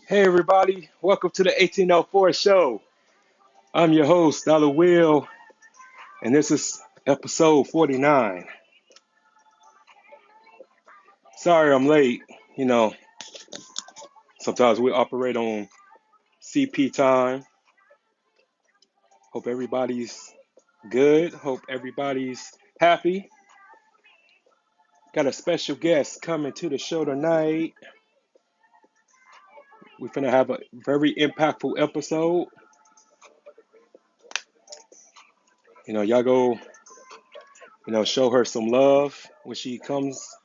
Hey everybody, welcome to the 1804 show. I'm your host, Dollar Will, and this is episode 49. Sorry I'm late. You know, sometimes we operate on CP time. Hope everybody's good. Hope everybody's happy. Got a special guest coming to the show tonight. We're gonna have a very impactful episode. Y'all go, show her some love when she comes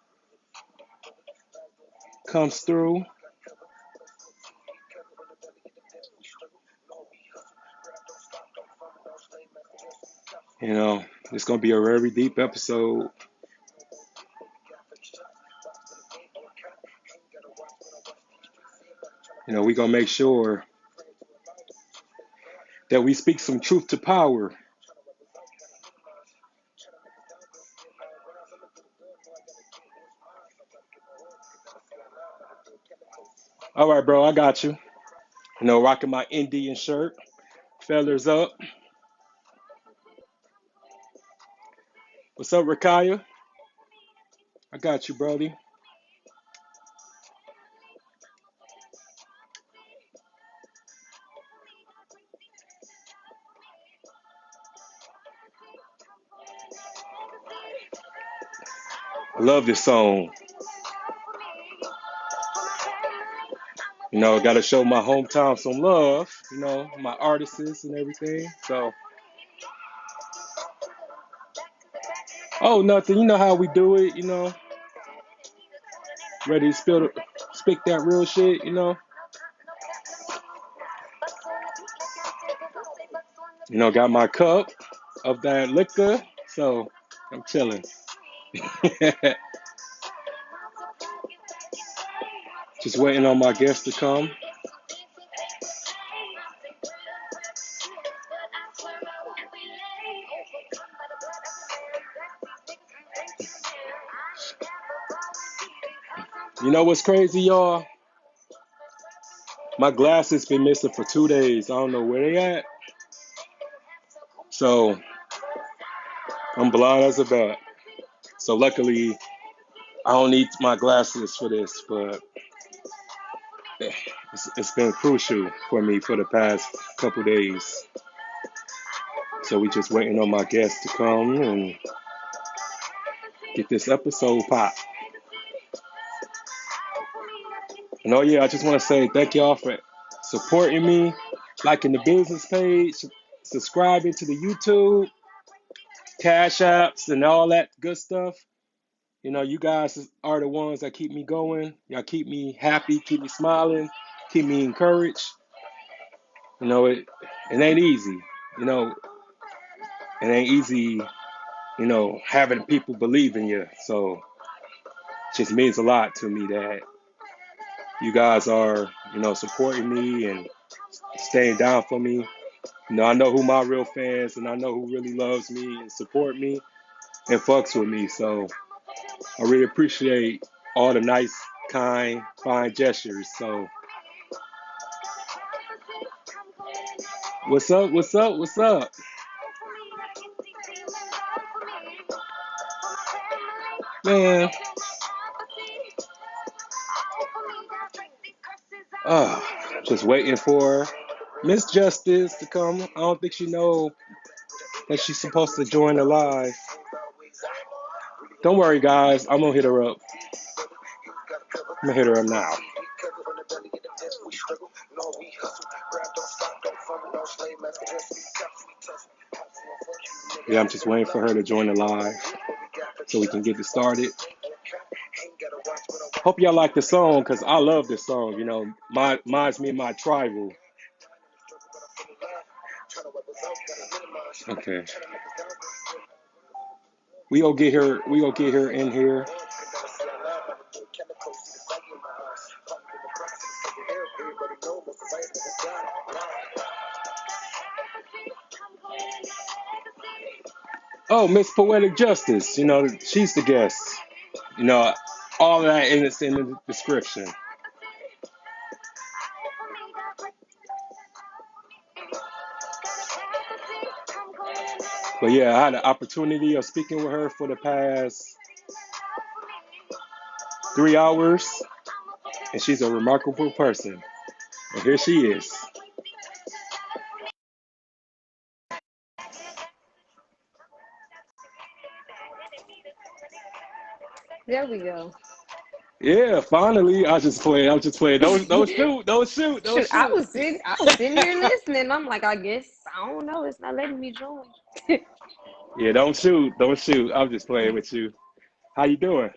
through. It's gonna be a very deep episode. We're gonna make sure that we speak some truth to power. All right, bro, I got you. Rocking my Indian shirt, feathers up. What's up, Rakaya? I got you, Brody. I love this song. Got to show my hometown some love. My artists and everything. So, oh, nothing. You know how we do it. Ready to speak that real shit. Got my cup of that liquor. So I'm chilling. Just waiting on my guests to come. You know what's crazy, y'all? My glasses been missing for 2 days. I don't know where they at. So I'm blind as a bat. So luckily, I don't need my glasses for this, but it's been crucial for me for the past couple days. So we just waiting on my guests to come and get this episode pop. And oh yeah, I just want to say thank y'all for supporting me, liking the business page, subscribing to the YouTube, Cash Apps, and all that good stuff. You guys are the ones that keep me going. Y'all keep me happy, keep me smiling, keep me encouraged. It ain't easy. It ain't easy, having people believe in you. So it just means a lot to me that you guys are, supporting me and staying down for me. I know who my real fans and I know who really loves me and support me and fucks with me. So I really appreciate all the nice, kind, fine gestures. So what's up? What's up? What's up? Man. Just waiting for Miss Justice to come. I don't think she know that she's supposed to join the live. Don't worry, guys. I'm gonna hit her up. I'm gonna hit her up now. Yeah, I'm just waiting for her to join the live so we can get it started. Hope y'all like the song because I love this song. Reminds me of my tribal. Okay. We gonna get her. We gonna get her in here. Oh, Miss Poetic Justice. She's the guest. All of that in the description. But yeah, I had the opportunity of speaking with her for the past 3 hours, and she's a remarkable person. And here she is. There we go. Yeah, finally. I just playing. I was just playing. Don't shoot. Don't shoot. Don't Shoot, I shoot. was sitting, I was sitting here listening. I'm like, I guess I don't know. It's not letting me join. Yeah, don't shoot. Don't shoot. I'm just playing with you. How you doing?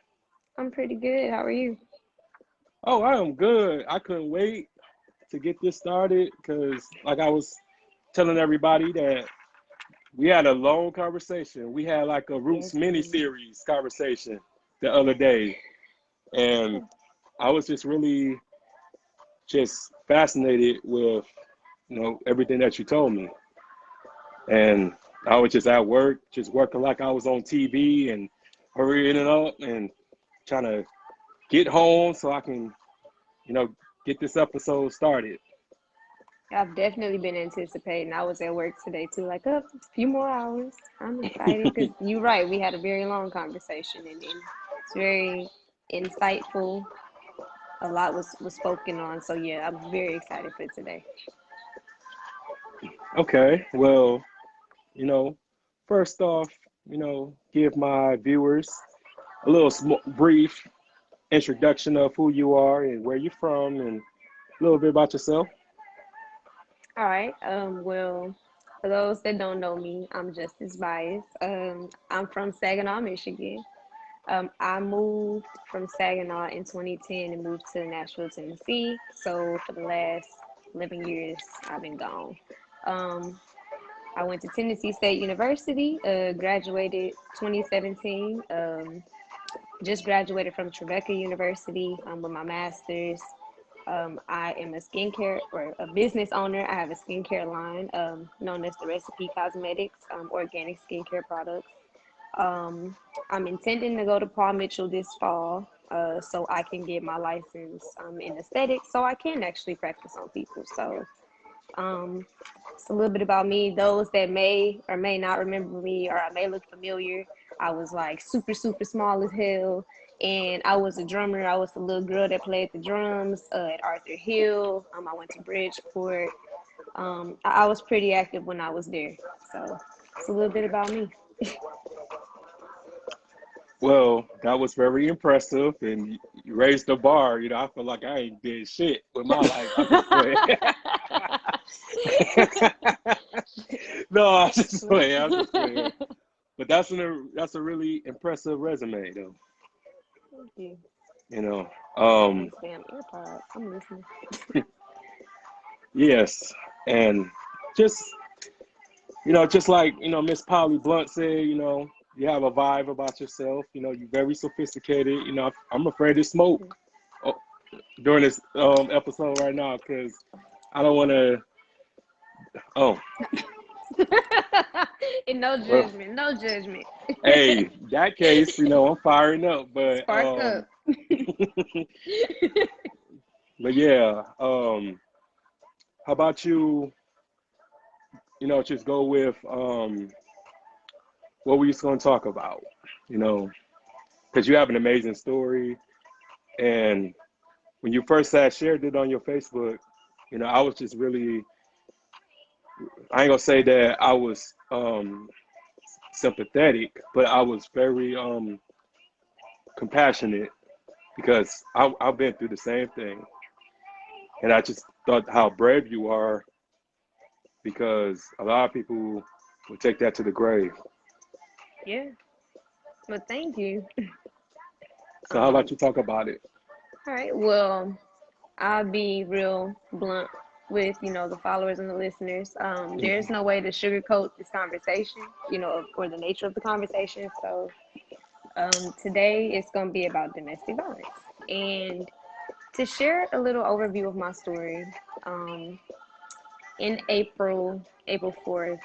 I'm pretty good. How are you? Oh, I am good. I couldn't wait to get this started because, like I was telling everybody, that we had a long conversation. We had like a Roots Yes, we mini did. series conversation the other day, and I was just really just fascinated with everything that you told me, and I was just at work, just working like I was on TV and hurrying it up and trying to get home so I can you know get this episode started. I've definitely been anticipating. I was at work today too, like, up a few more hours. I'm excited because you're right. We had a very long conversation and it's very insightful. A lot was spoken on. So yeah, I'm very excited for today. Okay, well, you know, first off, give my viewers a little brief introduction of who you are and where you're from and a little bit about yourself. All right. Well, for those that don't know me, I'm Justice Byas. I'm from Saginaw, Michigan. I moved from Saginaw in 2010 and moved to Nashville, Tennessee. So for the last 11 years, I've been gone. Um, I went to Tennessee State University, graduated 2017. Just graduated from Tribeca University with my master's. I am a skincare or a business owner. I have a skincare line known as the Recipe Cosmetics, organic skincare products. Um, I'm intending to go to Paul Mitchell this fall so I can get my license in aesthetics so I can actually practice on people. So um, it's a little bit about me. Those that may or may not remember me or I may look familiar, I was like super, super small as hell. And I was a drummer. I was the little girl that played the drums at Arthur Hill. I went to Bridgeport. I was pretty active when I was there. So it's a little bit about me. Well, that was very impressive, and you raised the bar. I feel like I ain't did shit with my life. I'm just playing. No, I'm just playing. I'm just playing. But that's a really impressive resume, though. Thank you. You know. These damn AirPods. I'm listening. Yes, and just just like Miss Polly Blunt said, you have a vibe about yourself. You're very sophisticated. I'm afraid to smoke uh, during this episode right now because I don't want to. Oh, And no well, judgment, no judgment. hey, that case, I'm firing up, but Spark up. but yeah, how about you? Just go with what we just gonna talk about. You know, because you have an amazing story, and when you first had shared it on your Facebook, I was just really, I ain't gonna say that I was sympathetic, but I was very compassionate because I've been through the same thing, and I just thought how brave you are because a lot of people would take that to the grave. Yeah, but thank you. So how about Um, you talk about it? all right, well, I'll be real blunt with, the followers and the listeners. There's no way to sugarcoat this conversation, or the nature of the conversation. So today it's going to be about domestic violence. And to share a little overview of my story, um, in April 4th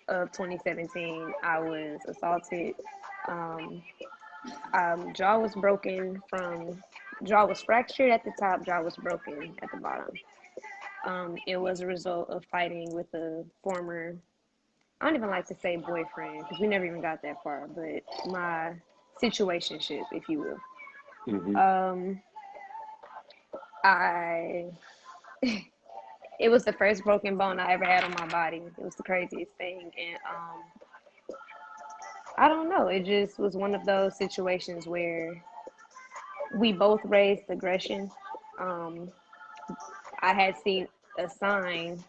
of 2017, I was assaulted. Um, jaw was broken from, jaw was fractured at the top, jaw was broken at the bottom. It was a result of fighting with a former I don't even like to say boyfriend because we never even got that far, but my situationship, if you will. Hmm. Um, I it was the first broken bone I ever had on my body. It was the craziest thing, and I don't know. It just was one of those situations where we both raised aggression. Um, I had seen a sign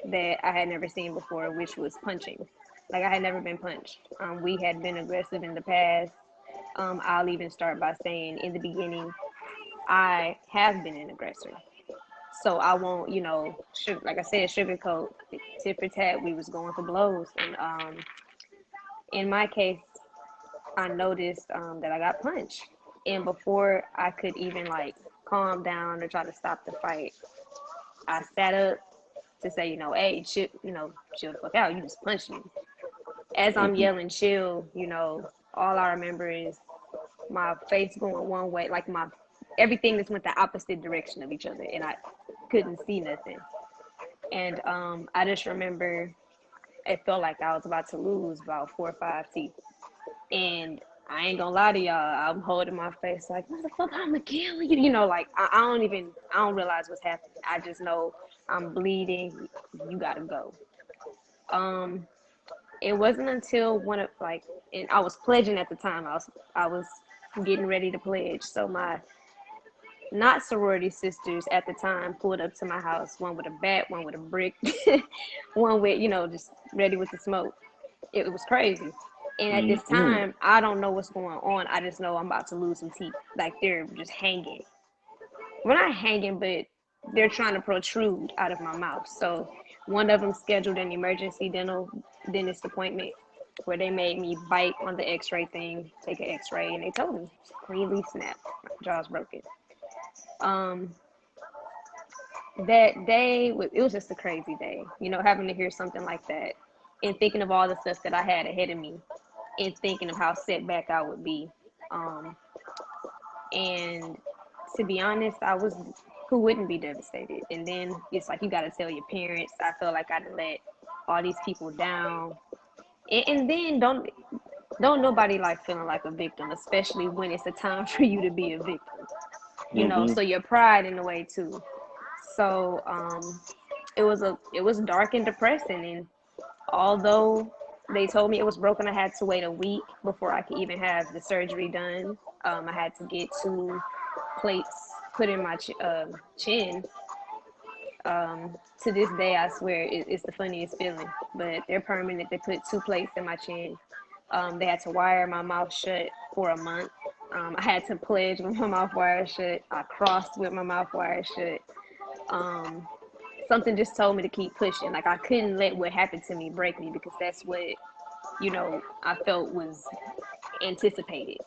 that I had never seen before, which was punching. Like I had never been punched. We had been aggressive in the past. I'll even start by saying in the beginning, I have been an aggressor. So I won't, like I said, sugarcoat, tit for tat. We was going for blows, and in my case, I noticed that I got punched, and before I could even like calm down or try to stop the fight, I sat up to say, hey, chill, chill the fuck out. You just punched me. As I'm Hmm. yelling, chill, all I remember is my face going one way, like my everything just went the opposite direction of each other, and I couldn't see nothing. And I just remember it felt like I was about to lose about 4 or 5 teeth. And I ain't gonna lie to y'all, I'm holding my face like, motherfucker, I'm gonna kill you. Like I don't realize what's happening. I just know I'm bleeding. You gotta go. Um, it wasn't until one of like, and I was pledging at the time. I was getting ready to pledge. So my not sorority sisters at the time pulled up to my house, one with a bat, one with a brick, one with, just ready with the smoke. It was crazy. And at this Hmm. time, I don't know what's going on. I just know I'm about to lose some teeth. Like they're just hanging. We're not hanging, but they're trying to protrude out of my mouth. So one of them scheduled an emergency dentist appointment where they made me bite on the x-ray thing, take an x-ray, and they told me green leaf snap, my jaw's broken. Um, that day it was just a crazy day, having to hear something like that and thinking of all the stuff that I had ahead of me and thinking of how set back I would be. Um, and to be honest, I was who wouldn't be devastated. And then it's like you got to tell your parents. I felt like I let all these people down, and then don't nobody like feeling like a victim, especially when it's a time for you to be a victim. Hmm. So your pride in a way too. So it was dark and depressing, and although they told me it was broken, I had to wait a week before I could even have the surgery done. I had to get 2 plates put in my chin. To this day, I swear it's the funniest feeling, but they're permanent. They put 2 plates in my chin. They had to wire my mouth shut for a month. I had to pledge with my mouth wired shut. I crossed with my mouth wired shut. Um, Something just told me to keep pushing. Like I couldn't let what happened to me break me because that's what I felt was anticipated,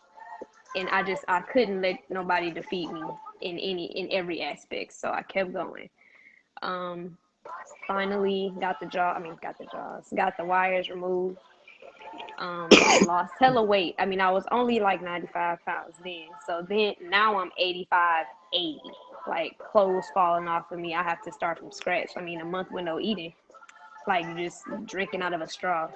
and I couldn't let nobody defeat me in every aspect. So I kept going. Um, Finally got the wires removed. Lost hella weight. I mean, I was only like 95 pounds then. So then now I'm 85, 80. Like clothes falling off of me. I have to start from scratch. I mean, a month with no eating, like just drinking out of a straw.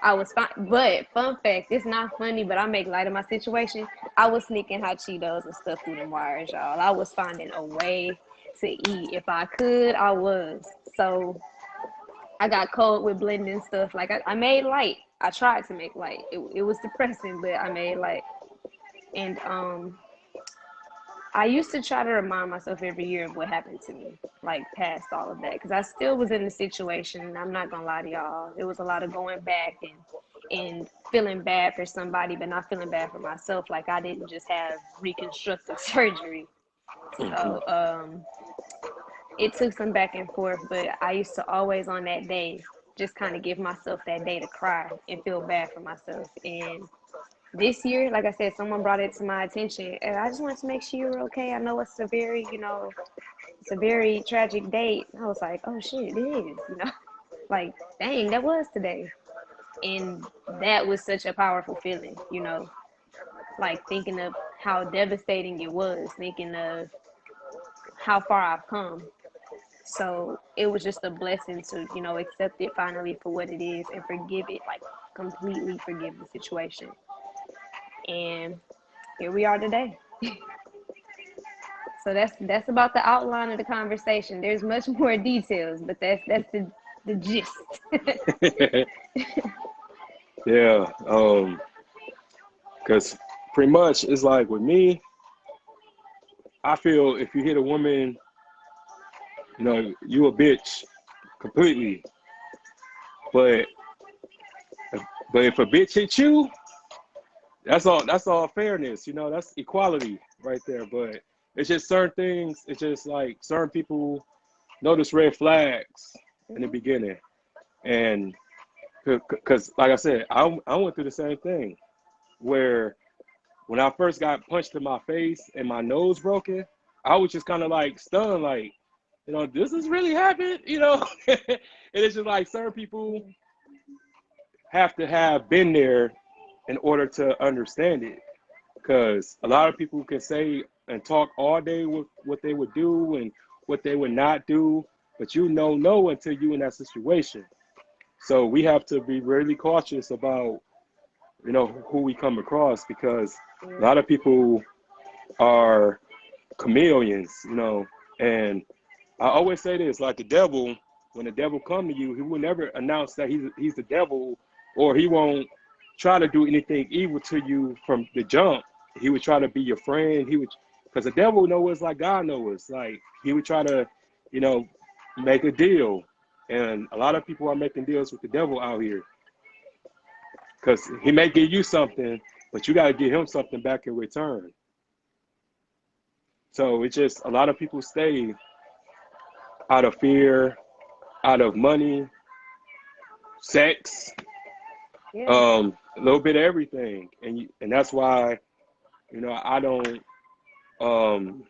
I was fine, but fun fact, it's not funny, but I make light of my situation. I was sneaking hot Cheetos and stuff through them wires, y'all. I was finding a way to eat. If I could, I was. So I got cold with blending stuff. Like I made light. I tried to make light. It was depressing, but I made light. And I used to try to remind myself every year of what happened to me, like past all of that, because I still was in the situation. And I'm not gonna lie to y'all, it was a lot of going back and feeling bad for somebody, but not feeling bad for myself. Like I didn't just have reconstructive surgery. Hmm. So it took some back and forth, but I used to always on that day just kind of give myself that day to cry and feel bad for myself. And this year, like I said, someone brought it to my attention, and I just wanted to make sure you were okay. I know it's a very tragic date. I was like, oh shit, it is, like dang, that was today, and that was such a powerful feeling, like thinking of how devastating it was, thinking of how far I've come. So it was just a blessing to, accept it finally for what it is and forgive it, like completely forgive the situation. And here we are today. So that's about the outline of the conversation. There's much more details, but that's the gist. Yeah, because pretty much it's like with me, I feel if you hit a woman, you a bitch completely. But but if a bitch hit you, that's all fairness, that's equality right there. But it's just certain things, it's just like certain people notice red flags in the Hmm. beginning. And because like I said, I went through the same thing where when I first got punched in my face and my nose broken, I was just kind of like stunned, like, this is really happened. And it's just like certain people have to have been there in order to understand it. Because a lot of people can say and talk all day with what they would do and what they would not do, but no until you in that situation. So we have to be really cautious about who we come across, because a Yeah. lot of people are chameleons, and I always say this, like the devil, when the devil come to you, he will never announce that he's the devil, or he won't try to do anything evil to you from the jump. He would try to be your friend. He would, because the devil knows us like God knows us. Like he would try to, you know, make a deal, and a lot of people are making deals with the devil out here, because he may give you something, but you got to give him something back in return. So it's just a lot of people stay out of fear, out of money, sex, Yeah. a little bit of everything, and that's why I don't um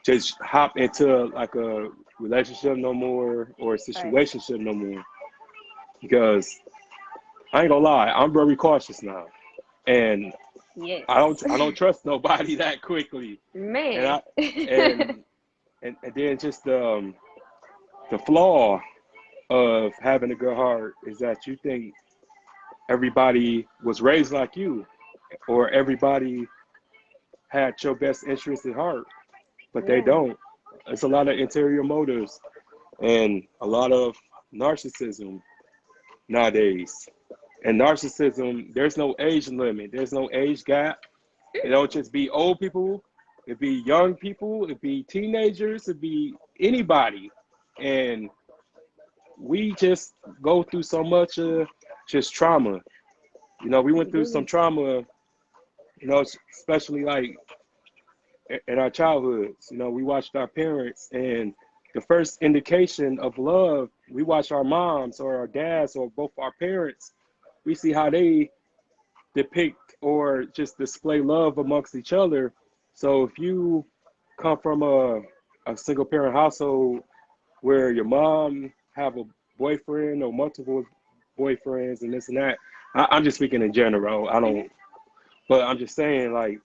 just hop into like a relationship no more or a Right. situationship no more, because I ain't gonna lie, I'm very cautious now, and Yes. I don't trust nobody that quickly, and Man. I and then just the flaw of having a good heart is that you think everybody was raised like you, or everybody had your best interest at heart, but they Yeah. don't. It's a lot of interior motives and a lot of narcissism nowadays. And narcissism, there's no age limit, there's no age gap. It don't just be old people, it be young people, it be teenagers, it be anybody. And we just go through so much just trauma. We went We through some do. trauma, especially like in our childhoods. We watched our parents, and the first indication of love, we watch our moms or our dads or both our parents. We see how they depict or just display love amongst each other. So if you come from a single parent household where your mom have a boyfriend or multiple boyfriends and this and that, I'm just speaking in general. I Hmm. don't, but I'm just saying, like,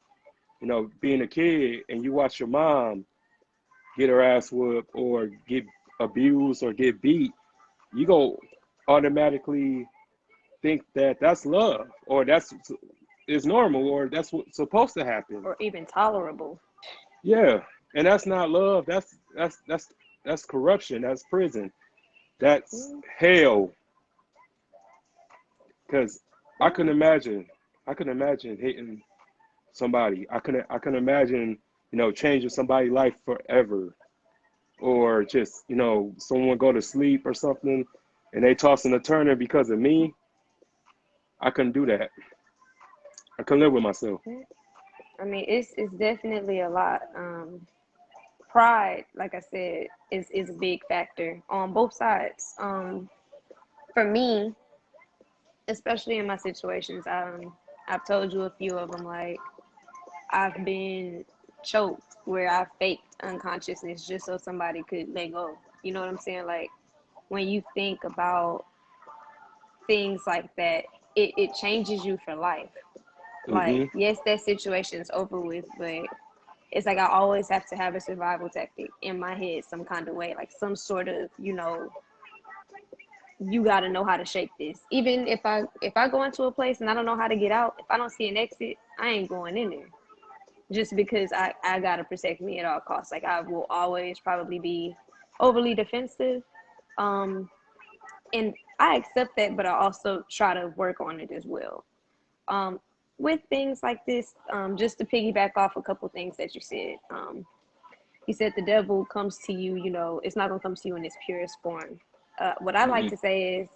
being a kid and you watch your mom get her ass whooped or get abused or get beat, you go automatically think that that's love, or that's is normal, or that's what's supposed to happen. Or even tolerable. Yeah, and that's not love. That's corruption. That's prison. That's Mm. hell. Because I Yeah. couldn't imagine. I couldn't imagine hitting somebody. I couldn't imagine changing somebody's life forever, or just someone go to sleep or something and they toss and a turner because of me. I couldn't do that. I couldn't live with myself. Yeah. I mean, it's definitely a lot. Pride, like I said, is a big factor on both sides. For me, especially in my situations, I've told you a few of them. Like I've been choked where I faked unconsciousness just so somebody could let go. You know what I'm saying? Like when you think about things like that, it changes you for life. Like, Hmm. yes, that situation's over with, but It's like I always have to have a survival tactic in my head, some kind of way, like some sort of, you got to know how to shake this. Even if I go into a place and I don't know how to get out, if I don't see an exit, I ain't going in there. Just because I got to protect me at all costs. Like I will always probably be overly defensive. Um, and I accept that, but I also try to work on it as well. Um, with things like this, just to piggyback off a couple things that you said the devil comes to you, it's not going to come to you in its purest form. What I like Hmm. to say is,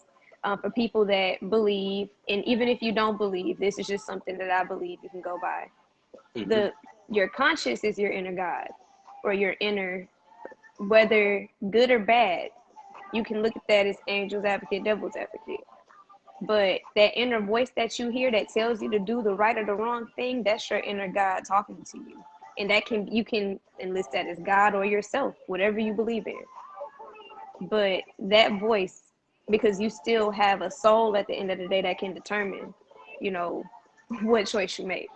for people that believe, and even if you don't believe, this is just something that I believe you can go by. Hmm. The Your conscience is your inner God, or your inner, whether good or bad. You can look at that as angel's advocate, devil's advocate. But that inner voice that you hear that tells you to do the right or the wrong thing, that's your inner God talking to you. And you can enlist that as God or yourself, whatever you believe in. But that voice, because you still have a soul at the end of the day that can determine, you know, what choice you make.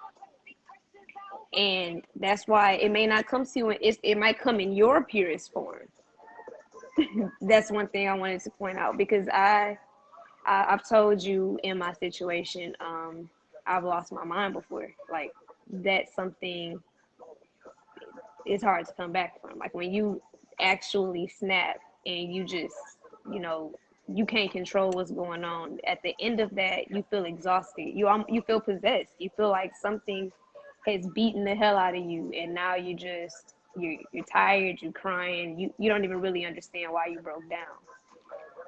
And that's why it may not come to you, it might come in your purest form. That's one thing I wanted to point out, because I've told you in my situation, I've lost my mind before. Like that's something, it's hard to come back from. Like when you actually snap and you just, you know, you can't control what's going on. At the end of that, you feel exhausted. You feel possessed. You feel like something has beaten the hell out of you, and now you're tired. You're crying. You don't even really understand why you broke down.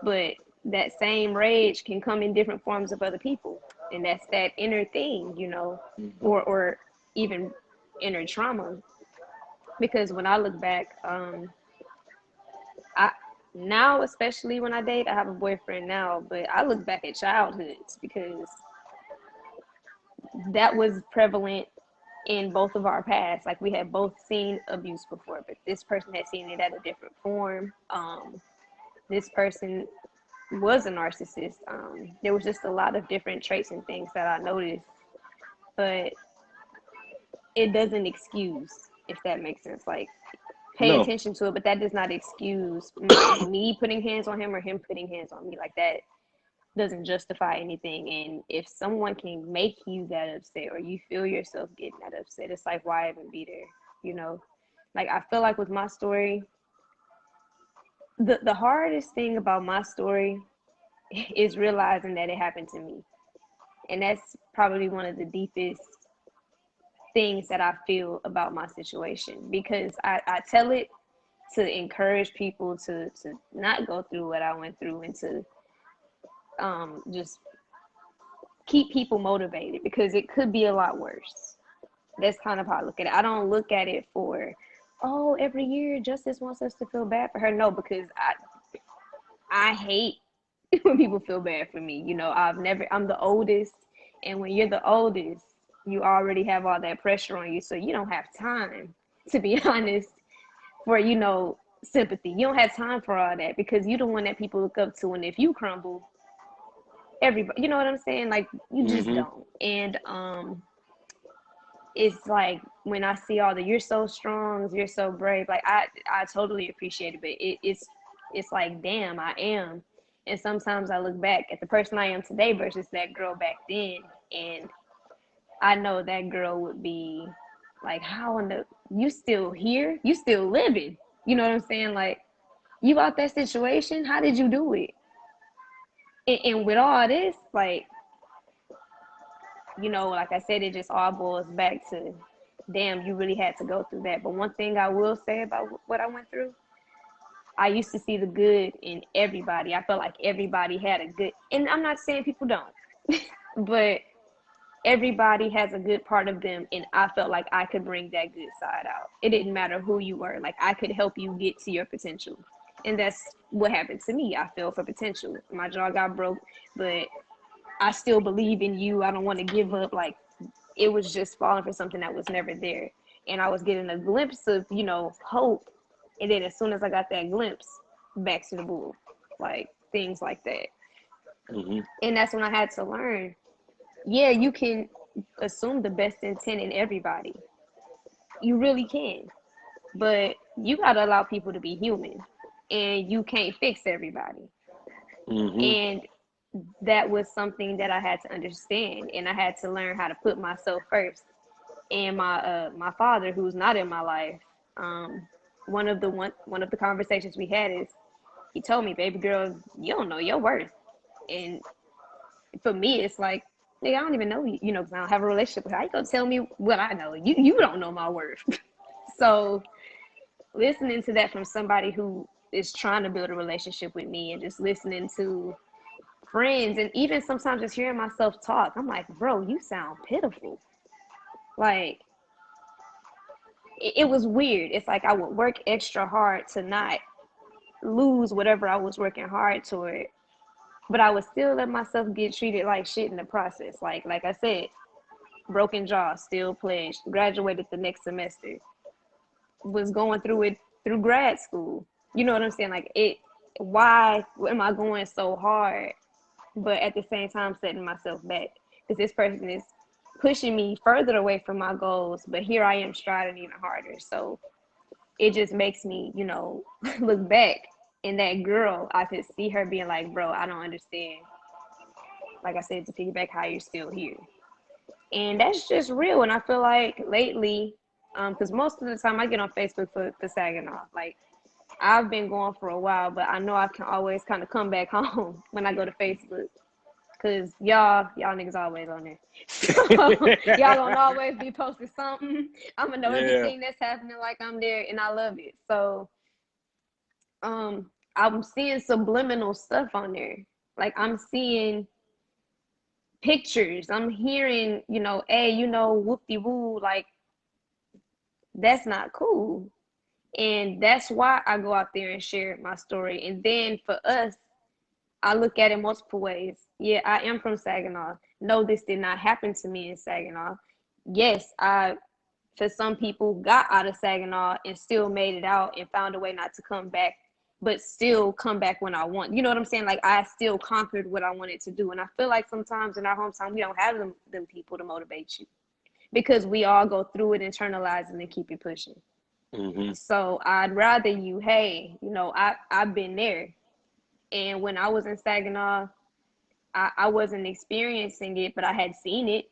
But that same rage can come in different forms of other people, and that's that inner thing, Hmm. or even inner trauma. Because when I look back, I now, especially when I date, I have a boyfriend now, but I look back at childhoods because that was prevalent in both of our pasts. Like we had both seen abuse before, but this person had seen it at a different form. This person was a narcissist. There was just a lot of different traits and things that I noticed, but it doesn't excuse, if that makes sense. Like pay No. attention to it, but that does not excuse me putting hands on him or him putting hands on me. Like that doesn't justify anything. And if someone can make you that upset, or you feel yourself getting that upset, it's like, why even be there? You know, like I feel like with my story, the hardest thing about my story is realizing that it happened to me. And that's probably one of the deepest things that I feel about my situation, because I tell it to encourage people to not go through what I went through, and to just keep people motivated, because it could be a lot worse. That's kind of how I look at it. I don't look at it for, oh, every year Justice wants us to feel bad for her. No, because I hate when people feel bad for me. I'm the oldest, and when you're the oldest, you already have all that pressure on you, so you don't have time, to be honest, for sympathy. You don't have time for all that, because you're the one that people look up to, and if you crumble, everybody, you know what I'm saying? Like you just Hmm. don't. And it's like when I see all the you're so strong, you're so brave, like I totally appreciate it, but it's like, damn, I am. And sometimes I look back at the person I am today versus that girl back then, and I know that girl would be like, how in the, you still here, you still living, you know what I'm saying? Like, you out that situation, how did you do it? And with all this, like, like I said, it just all boils back to, damn, you really had to go through that. But one thing I will say about what I went through, I used to see the good in everybody. I felt like everybody had a good, and I'm not saying people don't, but everybody has a good part of them. And I felt like I could bring that good side out. It didn't matter who you were. Like I could help you get to your potential. And that's what happened to me. I fell for potential. My jaw got broke, but I still believe in you. I don't want to give up. Like it was just falling for something that was never there. And I was getting a glimpse of, hope. And then as soon as I got that glimpse, back to the bull, like things like that. Hmm. And that's when I had to learn. Yeah, you can assume the best intent in everybody, You really can. But you got to allow people to be human, and you can't fix everybody. Mm-hmm. And that was something that I had to understand, and I had to learn how to put myself first. And my father, who's not in my life, um, one of the conversations we had is he told me, "Baby girl, you don't know your worth." And for me, it's like, nigga, I don't even know you, you know, because I don't have a relationship with her. How you gonna tell me what I know? You don't know my worth. So listening to that from somebody who is trying to build a relationship with me, and just listening to friends, and even sometimes just hearing myself talk, I'm like, bro, you sound pitiful. Like it was weird. It's like I would work extra hard to not lose whatever I was working hard toward, but I would still let myself get treated like shit in the process. Like I said, broken jaw, still pledged, graduated the next semester, was going through it through grad school. You know what I'm saying? Like it, why am I going so hard, but at the same time setting myself back? Because this person is pushing me further away from my goals, but here I am striving even harder. So it just makes me, you know, look back, and that girl, I could see her being like, bro, I don't understand. Like I said, to piggyback, how you're still here. And that's just real. And I feel like lately, because most of the time I get on Facebook for Saginaw. Like I've been going for a while, but I know I can always kind of come back home when I go to Facebook. Cause y'all niggas always on there. So y'all gonna always be posting something. I'm gonna know Yeah. everything that's happening like I'm there, and I love it. So I'm seeing subliminal stuff on there. Like I'm seeing pictures. I'm hearing, you know, hey, you know, whoop de woo, like that's not cool. And that's why I go out there and share my story. And then for us, I look at it multiple ways. Yeah, I am from Saginaw. No, this did not happen to me in Saginaw. Yes, I, for some people, got out of Saginaw and still made it out and found a way not to come back, but still come back when I want. You know what I'm saying? Like I still conquered what I wanted to do. And I feel like sometimes in our hometown, we don't have them people to motivate you, because we all go through it, internalize it, and keep it pushing. Mm-hmm. So I'd rather you, hey, you know, I've been there. And when I was in Saginaw, I wasn't experiencing it, but I had seen it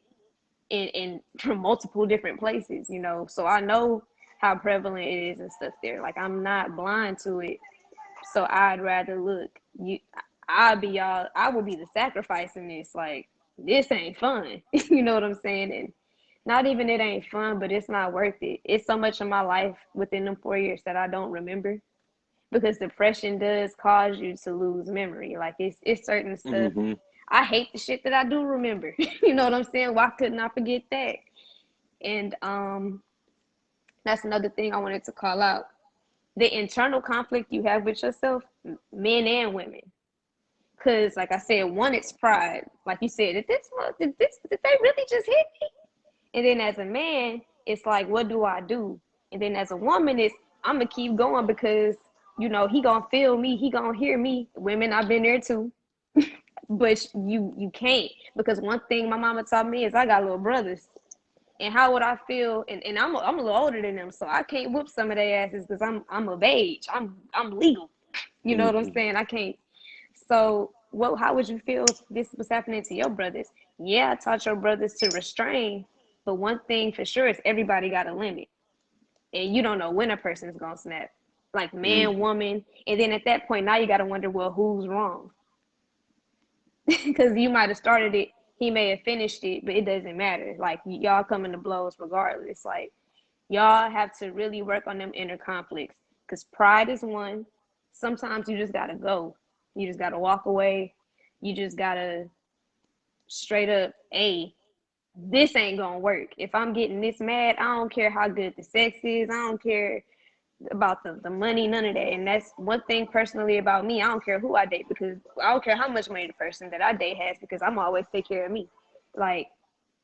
in from multiple different places, you know. So I know how prevalent it is and stuff there. Like I'm not blind to it. So I'd rather look, you I will be the sacrifice in this. Like this ain't fun. You know what I'm saying? And not even it ain't fun, but it's not worth it. It's so much of my life within them 4 years that I don't remember, because depression does cause you to lose memory. Like it's certain stuff. Mm-hmm. I hate the shit that I do remember. You know what I'm saying? Why couldn't I forget that? And that's another thing I wanted to call out. The internal conflict you have with yourself, men and women. Cause like I said, one, it's pride. Like you said, did they really just hit me? And then as a man, it's like, what do I do? And then as a woman, it's I'm gonna keep going, because you know he gonna feel me, he gonna hear me. Women, I've been there too, but you can't, because one thing my mama taught me is I got little brothers, and how would I feel? And I'm a little older than them, so I can't whoop some of their asses because I'm of age. I'm legal. You know what I'm Mm-hmm. saying? I can't. So what? How would you feel if this was happening to your brothers? Yeah, I taught your brothers to restrain, but one thing for sure is everybody got a limit, and you don't know when a person is gonna snap. Like man, Mm-hmm. woman, and then at that point, now you got to wonder, well, who's wrong? Because you might have started it, he may have finished it, but it doesn't matter. Like y'all coming to blows regardless. Like y'all have to really work on them inner conflicts, because pride is one. Sometimes you just gotta go. You just gotta walk away. You just gotta straight up, hey, this ain't gonna work. If I'm getting this mad, I don't care how good the sex is. I don't care about the money, none of that. And that's one thing personally about me. I don't care who I date, because I don't care how much money the person that I date has, because I'm always take care of me. Like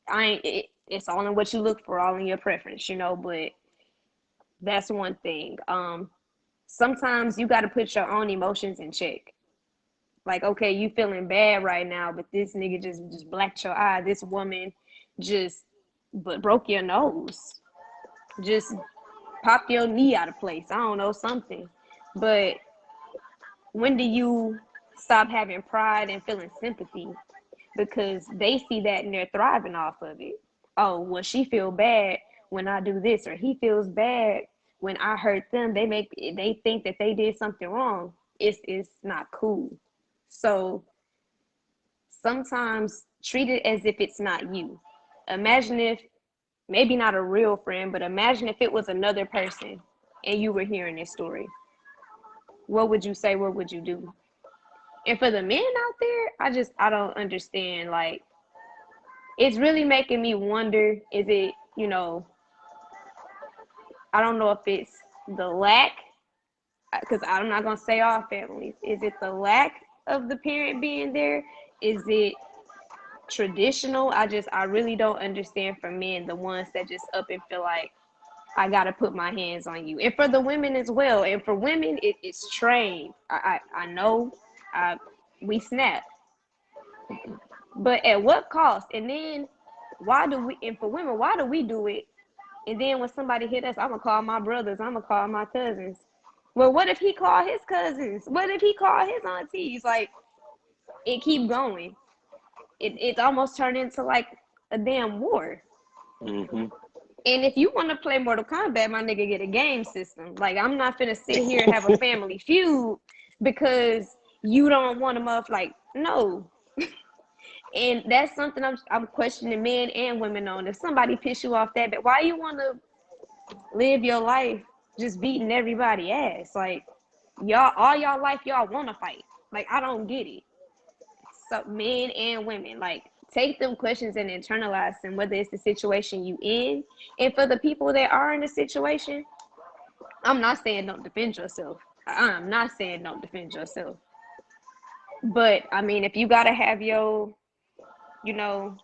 I ain't it's all in what you look for, all in your preference, you know, but that's one thing. Sometimes you gotta put your own emotions in check. Like, okay, you feeling bad right now, but this nigga just blacked your eye. This woman just but broke your nose. just pop your knee out of place. I don't know, something. But when do you stop having pride and feeling sympathy? Because they see that and they're thriving off of it. Oh, well, she feel bad when I do this, or he feels bad when I hurt them. They think that they did something wrong. It's not cool. So sometimes treat it as if it's not you. Imagine if, maybe not a real friend, but imagine if it was another person and you were hearing this story. What would you say? What would you do? And for the men out there, I don't understand. Like, it's really making me wonder, is it, I don't know if it's the lack, because I'm not going to say all families. Is it the lack of the parent being there? Is it traditional? I really don't understand for men, the ones that just up and feel like, I got to put my hands on you. And for the women as well. And for women, it's trained. I know we snap. But at what cost? And then and for women, why do we do it? And then when somebody hit us, I'm going to call my brothers. I'm going to call my cousins. Well, what if he called his cousins? What if he called his aunties? Like, it keep going. It's almost turned into like a damn war. Mm-hmm. And if you want to play Mortal Kombat, my nigga, get a game system. Like, I'm not finna sit here and have a family feud because you don't want them up. Like, no. And that's something I'm questioning men and women on. If somebody piss you off that bad, why you want to live your life just beating everybody ass? Like, y'all, all y'all life, y'all want to fight. Like, I don't get it. So men and women, like, take them questions and internalize them, whether it's the situation you in. And for the people that are in the situation, I'm not saying don't defend yourself. I'm not saying don't defend yourself. But I mean, if you gotta have your, you know,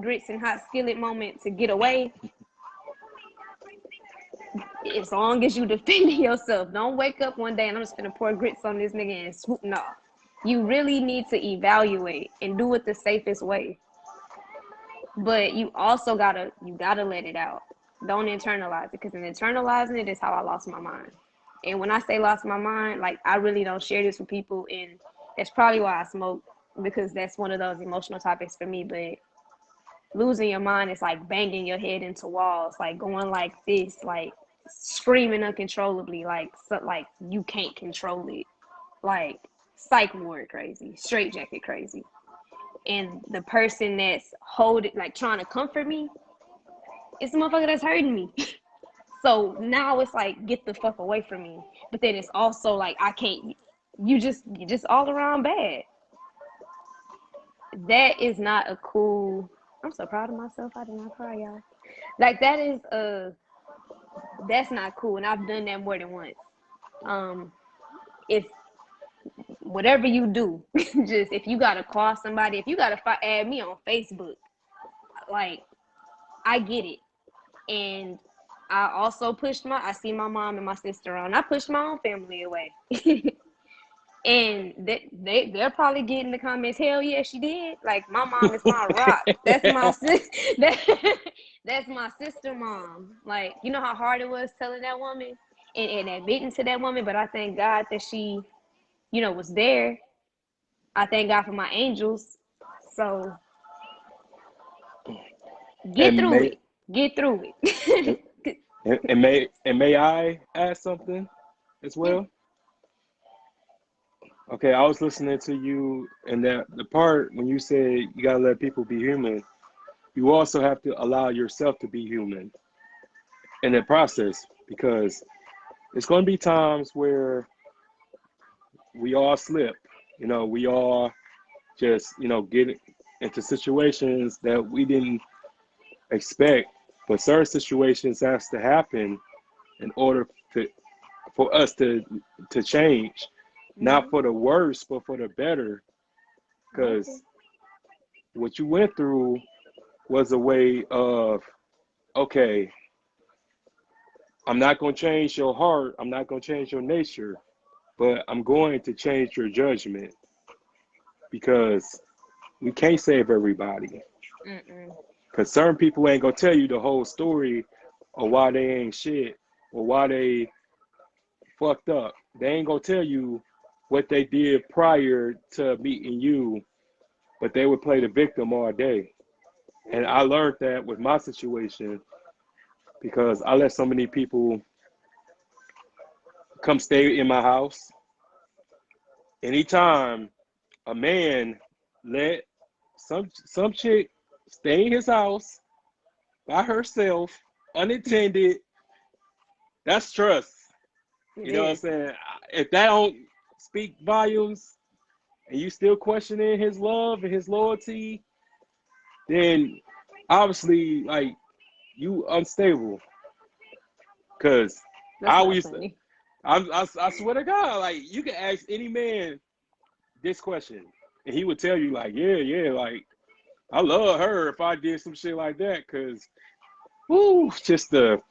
grits and hot skillet moment to get away, as long as you defending yourself, don't wake up one day and I'm just gonna pour grits on this nigga and swoop. No, you really need to evaluate and do it the safest way. But you also gotta let it out. Don't internalize it, because in internalizing it is how I lost my mind. And when I say lost my mind, like, I really don't share this with people, and that's probably why I smoke, because that's one of those emotional topics for me. But losing your mind is like banging your head into walls, like going like this, like screaming uncontrollably, like you can't control it, like psych ward crazy, straight jacket crazy. And the person that's holding, like, trying to comfort me, it's the motherfucker that's hurting me. So now it's like, get the fuck away from me. But then it's also like, I can't. You just all around bad. That is not a cool. I'm so proud of myself. I did not cry, y'all. Like, that's not cool, and I've done that more than once. If whatever you do, just, if you gotta call somebody, if you gotta add me on Facebook, like, I get it. And I also I see my mom and my sister on. I pushed my own family away. And they're probably getting the comments, hell yeah, she did. Like, my mom is my rock. That's my that's my sister mom. Like, you know how hard it was telling that woman and admitting to that woman, but I thank God that she, was there. I thank God for my angels. So get And through may it. Get through it. may I add something as Yeah. well? Okay, I was listening to you, and that the part when you said you gotta let people be human, you also have to allow yourself to be human in the process, because it's going to be times where we all slip. We all just get into situations that we didn't expect, but certain situations has to happen in order for us to change, not for the worse, but for the better. Because what you went through was a way of, okay, I'm not going to change your heart, I'm not going to change your nature, but I'm going to change your judgment, because we can't save everybody. Mm-mm. Because certain people ain't going to tell you the whole story or why they ain't shit or why they fucked up. They ain't gonna tell you what they did prior to meeting you, but they would play the victim all day. And I learned that with my situation because I let so many people come stay in my house. Anytime a man let some chick stay in his house by herself, unattended, that's trust. It You know what I'm is. saying? If that don't speak volumes and you still questioning his love and his loyalty, then obviously like you unstable. Cause I That's not always funny. I swear to God, like you can ask any man this question and he would tell you like, yeah, like I love her if I did some shit like that, cause whoo, just the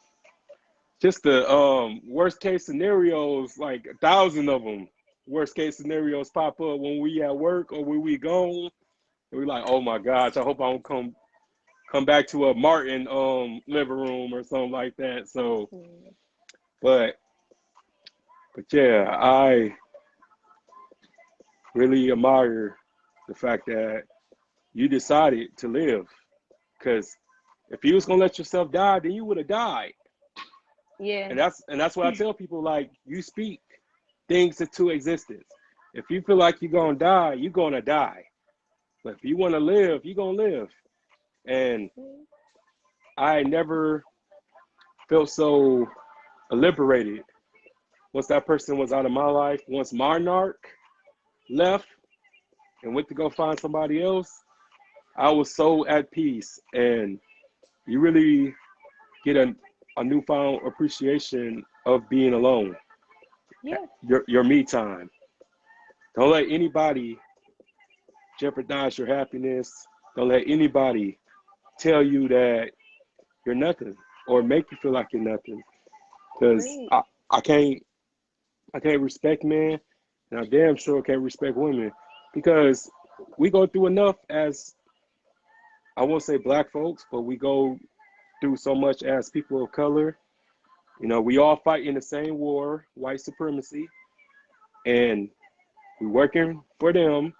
worst case scenarios, like 1,000 of them. Worst case scenarios pop up when we at work or when we gone, and we like, oh my gosh, I hope I don't come back to a Martin living room or something like that. So, Mm. but yeah, I really admire the fact that you decided to live, because if you was gonna let yourself die, then you would have died. Yeah. And that's what I tell people. Like you speak things into existence. If you feel like you're gonna die, you're gonna die. But if you want to live, you're gonna live. And I never felt so liberated once that person was out of my life. Once Marnark left and went to go find somebody else, I was so at peace. And you really get a newfound appreciation of being alone, Yeah. your me time. Don't let anybody jeopardize your happiness. Don't let anybody tell you that you're nothing or make you feel like you're nothing. Because Agreed. I can't I can't respect men, and I damn sure can't respect women because we go through enough as I won't say black folks, but we go through so much as people of color. You know, we all fight in the same war, white supremacy, and we working for them.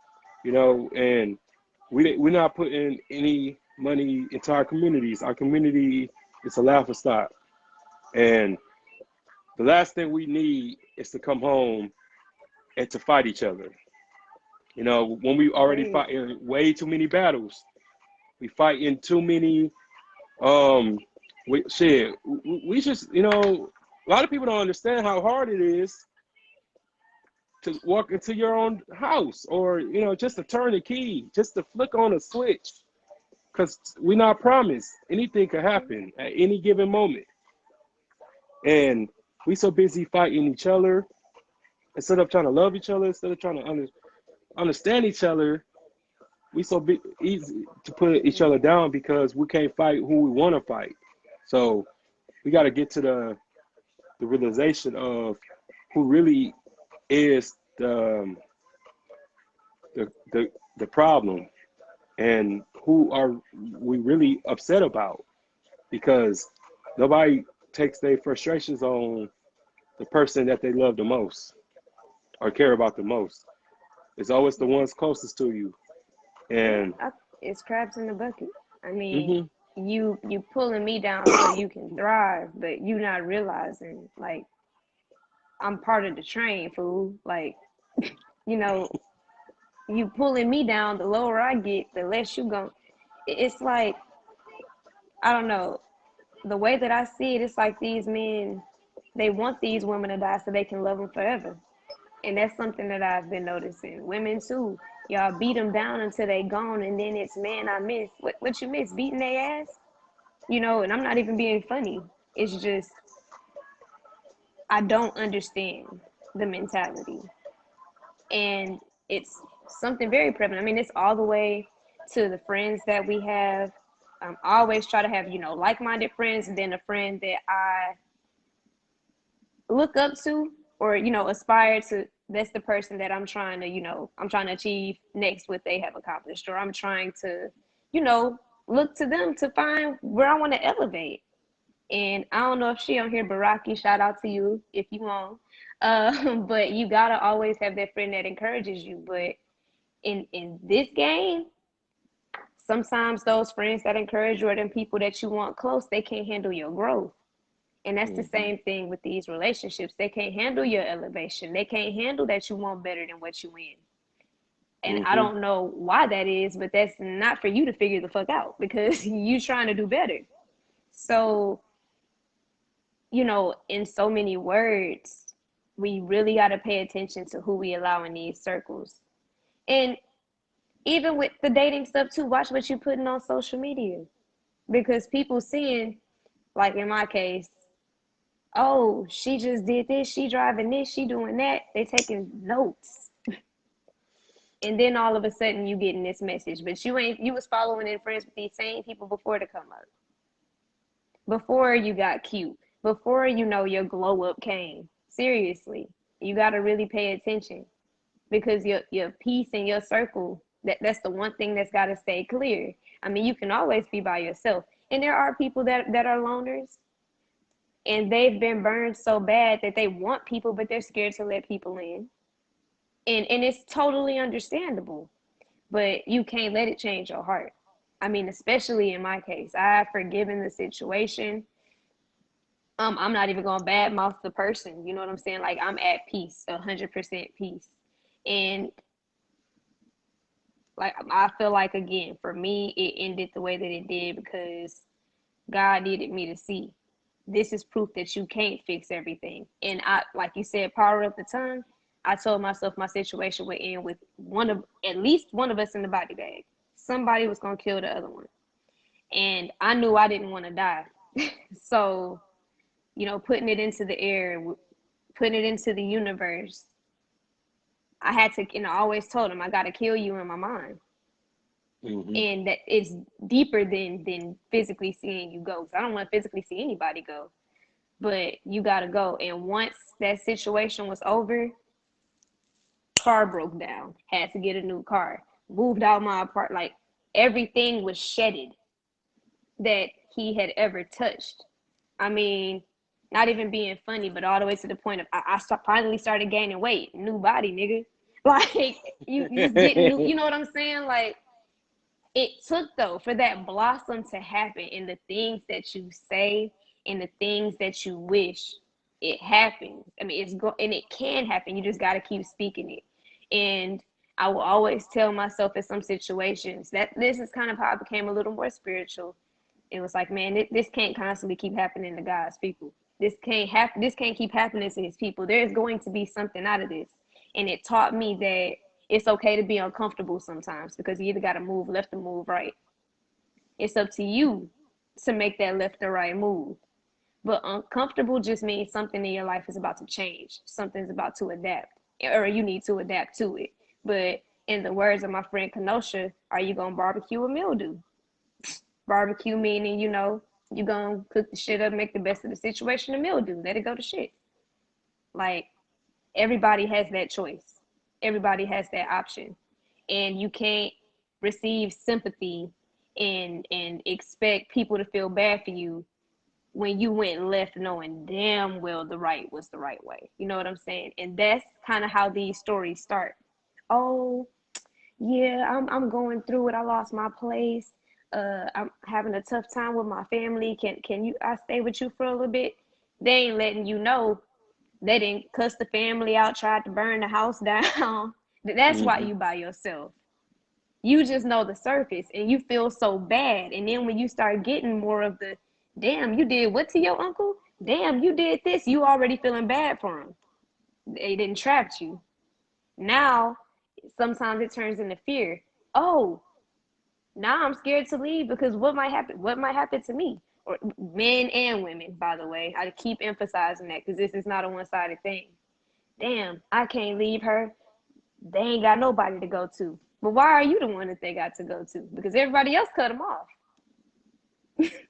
You know, and we're not putting any money into our communities. Our community is a laughing stock, and the last thing we need is to come home and to fight each other. You know, when we already Agreed. fight in way too many battles, we fight in too many. Um, we just, a lot of people don't understand how hard it is to walk into your own house, or just to turn the key, just to flick on a switch, because we're not promised anything could happen at any given moment, and we so busy fighting each other instead of trying to love each other, instead of trying to understand each other. We so easy to put each other down because we can't fight who we want to fight. So we got to get to the realization of who really is the problem, and who are we really upset about, because nobody takes their frustrations on the person that they love the most or care about the most. It's always the ones closest to you. Yeah. And It's crabs in the bucket. I mean, mhm, you pulling me down so you can thrive, but you not realizing like I'm part of the train, fool. Like, you know, you pulling me down, the lower I get, the less you go. It's like, I don't know. The way that I see it, it's like these men, they want these women to die so they can love them forever. And that's something that I've been noticing. Women too. Y'all beat them down until they gone, and then it's man I miss. What you miss? Beating their ass? And I'm not even being funny. It's just I don't understand the mentality. And it's something very prevalent. I mean, it's all the way to the friends that we have. I always try to have, like-minded friends, and then a friend that I look up to, or, aspire to. That's the person that I'm trying to achieve next what they have accomplished, or I'm trying to, you know, look to them to find where I want to elevate. And I don't know if she on here, but Rocky, shout out to you if you want. But you gotta always have that friend that encourages you. But in this game, sometimes those friends that encourage you or them people that you want close, they can't handle your growth. And that's the Mm-hmm. same thing with these relationships. They can't handle your elevation. They can't handle that you want better than what you in. And I Mm-hmm. don't know why that is, but that's not for you to figure the fuck out because you trying to do better. So, in so many words, we really got to pay attention to who we allow in these circles. And even with the dating stuff too, watch what you putting on social media because people seeing, like in my case, oh, she just did this, she driving this, she doing that. They taking notes. And then all of a sudden you getting this message. But you was following and friends with these same people before to come up. Before you got cute. Before your glow up came. Seriously. You gotta really pay attention. Because your peace and your circle, that's the one thing that's gotta stay clear. I mean, you can always be by yourself. And there are people that are loners and they've been burned so bad that they want people, but they're scared to let people in. And it's totally understandable, but you can't let it change your heart. I mean, especially in my case, I've forgiven the situation. I'm not even gonna badmouth the person. You know what I'm saying? Like I'm at peace, 100% peace, and like I feel like again, for me, it ended the way that it did because God needed me to see. This is proof that you can't fix everything. And I, like you said, power of the tongue. I told myself my situation would end with at least one of us in the body bag. Somebody was gonna kill the other one, and I knew I didn't want to die. So, putting it into the air, putting it into the universe, I had to, I always told him I got to kill you in my mind, Mm-hmm. and that it's deeper than physically seeing you go. So I don't want to physically see anybody go, but you gotta go. And once that situation was over, car broke down, had to get a new car, moved out my apartment, like everything was shedded that he had ever touched. I mean, not even being funny, but all the way to the point of finally started gaining weight, new body, nigga. Like you was getting new, you know what I'm saying? Like it took though for that blossom to happen in the things that you say and the things that you wish it happens. I mean, and it can happen. You just got to keep speaking it. And I will always tell myself in some situations that this is kind of how I became a little more spiritual. It was like, man, this can't constantly keep happening to God's people. This can't happen. This can't keep happening to His people. There's going to be something out of this, and it taught me that it's okay to be uncomfortable sometimes because you either got to move left or move right. It's up to you to make that left or right move. But uncomfortable just means something in your life is about to change. Something's about to adapt, or you need to adapt to it. But in the words of my friend Kenosha, are you gonna barbecue or mildew? Barbecue meaning, you gonna cook the shit up, make the best of the situation, and mildew, let it go to shit. Like everybody has that choice. Everybody has that option. And you can't receive sympathy and expect people to feel bad for you when you went left knowing damn well the right was the right way. You know what I'm saying? And that's kind of how these stories start. Oh, yeah, I'm going through it. I lost my place. I'm having a tough time with my family. Can you I stay with you for a little bit? They ain't letting you know they didn't cuss the family out, tried to burn the house down. That's why Mm-hmm. you by yourself. You just know the surface and you feel so bad. And then when you start getting more of the, damn, you did what to your uncle? Damn, you did this. You already feeling bad for him. They didn't trap you. Now, sometimes it turns into fear. Oh, now I'm scared to leave because what might happen? What might happen to me? Or men and women, by the way. I keep emphasizing that because this is not a one-sided thing. Damn, I can't leave her. They ain't got nobody to go to. But why are you the one that they got to go to? Because everybody else cut them off.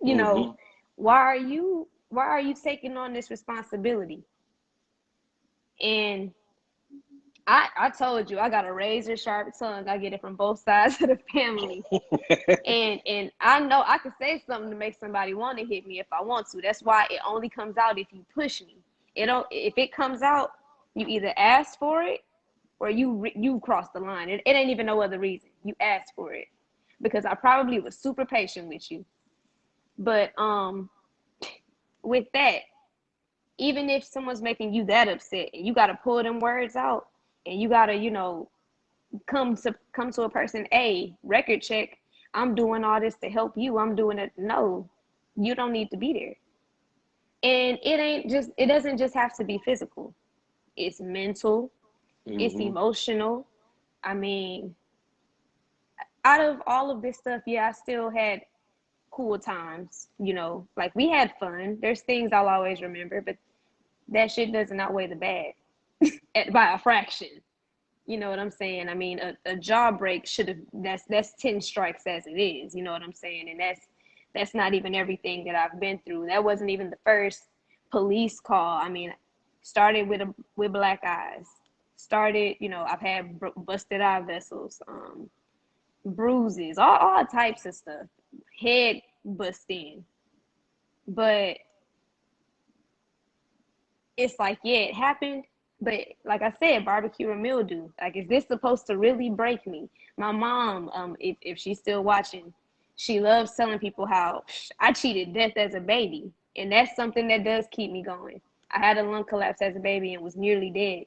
You know, Mm-hmm. why are you taking on this responsibility? And I told you I got a razor sharp tongue. I get it from both sides of the family. And I know I can say something to make somebody want to hit me if I want to. That's why it only comes out if you push me. It don't if it comes out, you either ask for it or you cross the line. It ain't even no other reason. You asked for it because I probably was super patient with you. But with that, even if someone's making you that upset and you got to pull them words out and you got to, come to a person, a record check. I'm doing all this to help you. I'm doing it. No, you don't need to be there. And it doesn't just have to be physical. It's mental, it's Hmm. emotional. I mean, out of all of this stuff, yeah, I still had cool times, like we had fun. There's things I'll always remember, but that shit doesn't outweigh the bad by a fraction. You know what I'm saying? I mean, a jaw break should have that's 10 strikes as it is, you know what I'm saying? And that's not even everything that I've been through. That wasn't even the first police call. I mean, started with black eyes. Started, I've had busted eye vessels, bruises, all types of stuff. Head bust in. But it's like, yeah, it happened. But like I said, barbecue or mildew. Like, is this supposed to really break me? My mom, if she's still watching, she loves telling people how I cheated death as a baby. And that's something that does keep me going. I had a lung collapse as a baby and was nearly dead.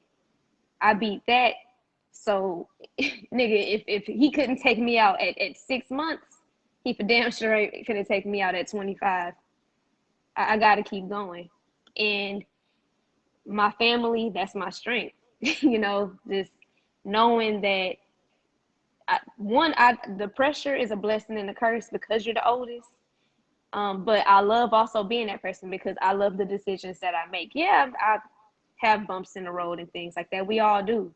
I beat that. So, nigga, if he couldn't take me out at 6 months, he for damn sure couldn't take me out at 25. I got to keep going. And my family, that's my strength. Just knowing that the pressure is a blessing and a curse because you're the oldest. But I love also being that person because I love the decisions that I make. Yeah, I have bumps in the road and things like that. We all do.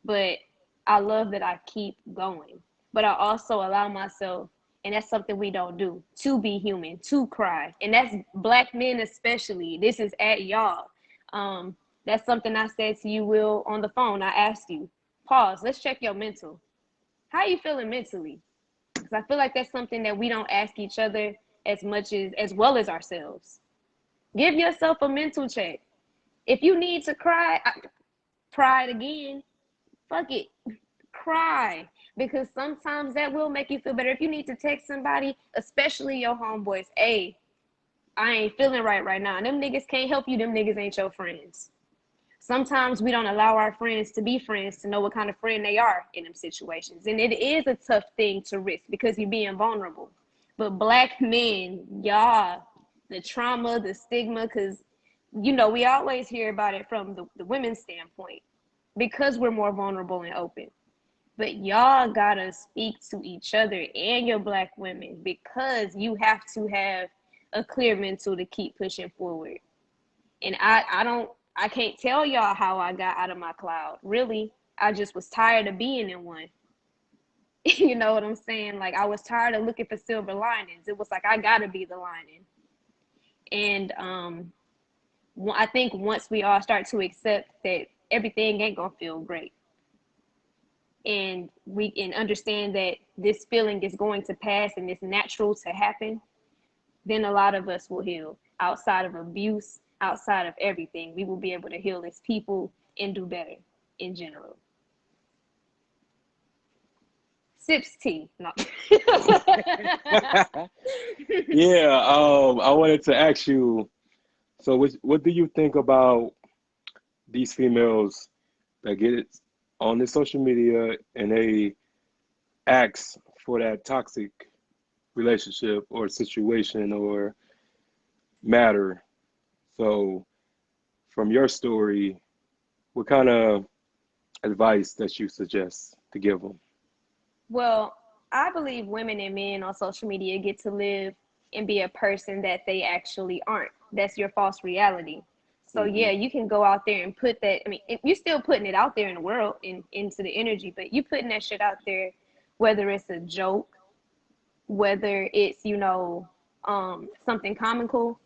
But I love that I keep going. But I also allow myself, and that's something we don't do, to be human, to cry. And that's black men especially. This is at y'all. Um, that's something I said to you, Will, on the phone. I asked you, pause, let's check your mental. How are you feeling mentally? Because I feel like that's something that we don't ask each other as well as ourselves. Give yourself a mental check. If you need to cry, cry it again. Fuck it, cry, because sometimes that will make you feel better. If you need to text somebody, especially your homeboys, hey, I ain't feeling right now. And them niggas can't help you. Them niggas ain't your friends. Sometimes we don't allow our friends to be friends to know what kind of friend they are in them situations. And it is a tough thing to risk because you're being vulnerable. But black men, y'all, the trauma, the stigma, because, we always hear about it from the women's standpoint because we're more vulnerable and open. But y'all gotta speak to each other and your black women because you have to have a clear mental to keep pushing forward. And I can't tell y'all how I got out of my cloud. Really, I just was tired of being in one. You know what I'm saying? Like, I was tired of looking for silver linings. It was like I gotta be the lining. And I think once we all start to accept that everything ain't gonna feel great, and we can understand that this feeling is going to pass and it's natural to happen, then a lot of us will heal. Outside of abuse, outside of everything, we will be able to heal as people and do better in general. Sips tea. No. Yeah, I wanted to ask you, so what do you think about these females that get it on the social media and they ask for that toxic relationship or situation or matter? So from your story, what kind of advice that you suggest to give them? Well, I believe women and men on social media get to live and be a person that they actually aren't. That's your false reality. So Hmm. yeah, you can go out there and put that. I mean, you're still putting it out there in the world into the energy, but you putting that shit out there, whether it's a joke, whether it's something comical.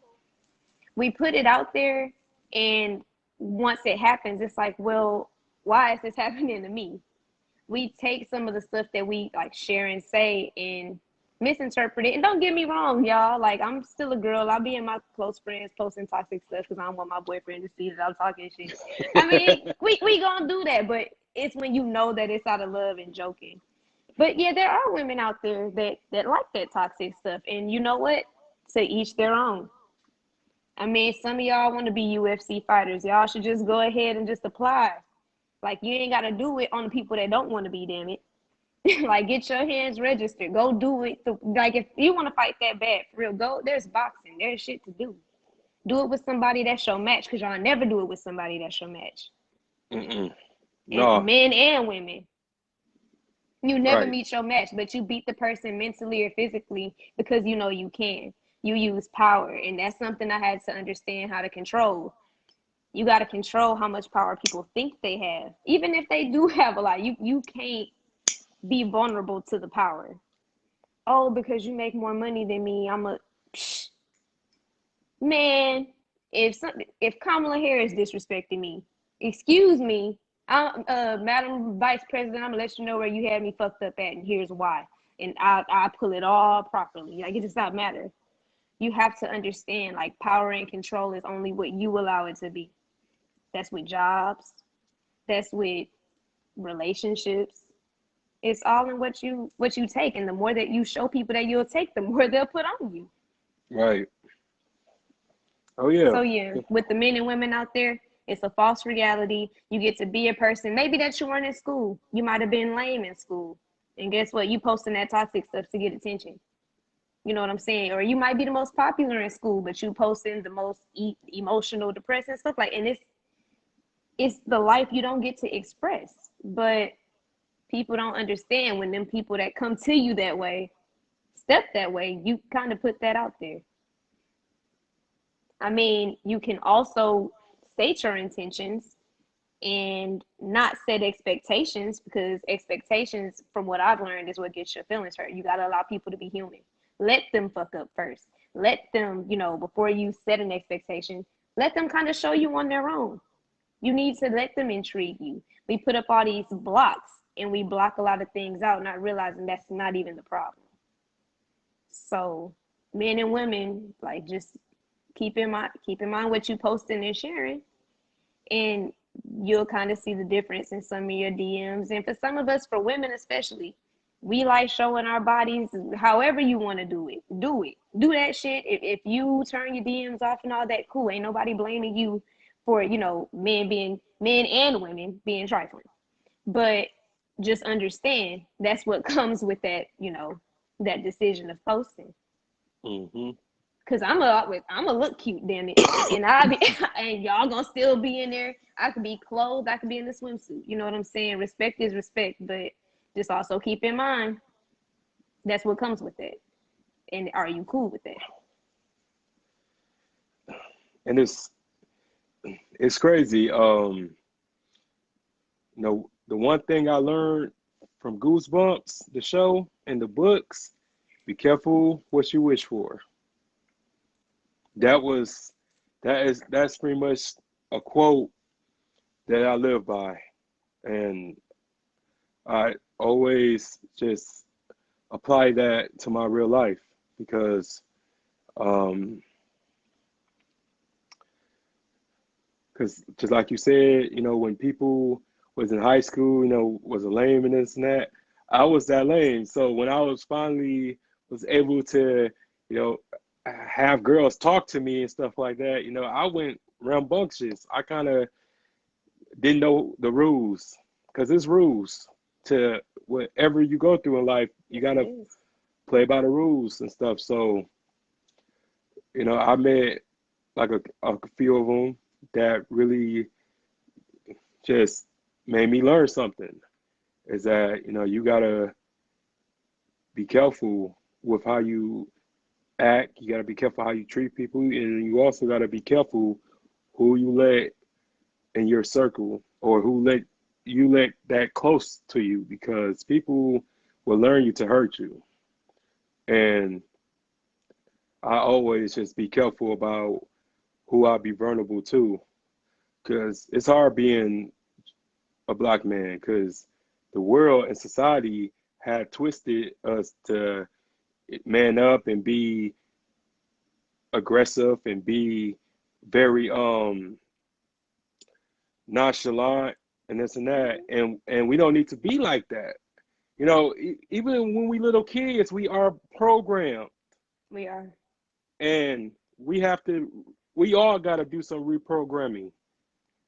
We put it out there, and once it happens, it's like, well, Why is this happening to me? We take some of the stuff that we like share and say and misinterpret it. And don't get me wrong, y'all. Like, I'm still a girl. I'll be in my close friends posting toxic stuff because I don't want my boyfriend to see that I'm talking shit. I mean, we gonna do that, but it's when you know that it's out of love and joking. But yeah, there are women out there that like that toxic stuff, and you know what? To each their own. I mean, some of y'all want to be UFC fighters. Y'all should just go ahead and just apply. Like, you ain't got to do it on the people that don't want to be, damn it. Like, get your hands registered. Go do it. Like, if you want to fight that bad, for real, go. There's boxing. There's shit to do. Do it with somebody that's your match, because y'all never do it with somebody that's your match. Mm-mm. And No, men and women. You never right. meet your match, but you beat the person mentally or physically because you know you can. You use power. And that's something I had to understand how to control. You got to control how much power people think they have. Even if they do have a lot, you can't be vulnerable to the power. Oh, because you make more money than me, I'm a psh, man. If Kamala Harris disrespected me, excuse me, Madam Vice President, I'm gonna let you know where you had me fucked up at, and here's why. And I pull it all properly. Like, it does not matter. You have to understand, like, power and control is only what you allow it to be. That's with jobs. That's with relationships. It's all in what you take, and the more that you show people that you'll take, the more they'll put on you. Right. Oh yeah. So yeah, with the men and women out there, it's a false reality. You get to be a person maybe that you weren't in school. You might have been lame in school, and guess what? You posting that toxic stuff to get attention. You know what I'm saying? Or you might be the most popular in school, but you posting the most emotional, depressing stuff. Like, and it's the life you don't get to express. But people don't understand when them people that come to you that way step that way, you kind of put that out there. I mean, you can also state your intentions and not set expectations, because expectations, from what I've learned, is what gets your feelings hurt. You got to allow people to be human. Let them fuck up first. Let them, before you set an expectation, let them kind of show you on their own. You need to let them intrigue you. We put up all these blocks and we block a lot of things out, not realizing that's not even the problem. So, men and women, like, just keep in mind what you posting and sharing, and you'll kind of see the difference in some of your DMs. And for some of us, for women especially, we like showing our bodies however you want to do it. Do it. Do that shit. If you turn your DMs off and all that, cool. Ain't nobody blaming you for, men and women being trifling. But just understand that's what comes with that decision of posting. Mm-hmm. Cause I'm a look cute, damn it, and I be and y'all gonna still be in there. I could be clothed, I could be in the swimsuit. You know what I'm saying? Respect is respect, but just also keep in mind that's what comes with it. And are you cool with that? And it's crazy. The one thing I learned from Goosebumps, the show, and the books, be careful what you wish for. That was that's pretty much a quote that I live by, and I always just apply that to my real life because um because just like you said, when people was in high school, was a lame and this and that, I was that lame. So when I was finally was able to, you know, have girls talk to me and stuff like that, I went rambunctious. I kind of didn't know the rules because it's rules to whatever you go through in life. You Yes, it gotta is. play by the rules and stuff. So, I met like a few of them that really just made me learn something. Is that, you gotta be careful with how you act. You gotta be careful how you treat people, and you also gotta be careful who you let in your circle or who let that close to you because people will learn you to hurt you. And I always just be careful about who I be vulnerable to because it's hard being a black man, because the world and society had twisted us to man up and be aggressive and be very nonchalant and this and that, and we don't need to be like that. You know, even when we little kids, we are programmed, We are. and we have to. We all got to do some reprogramming.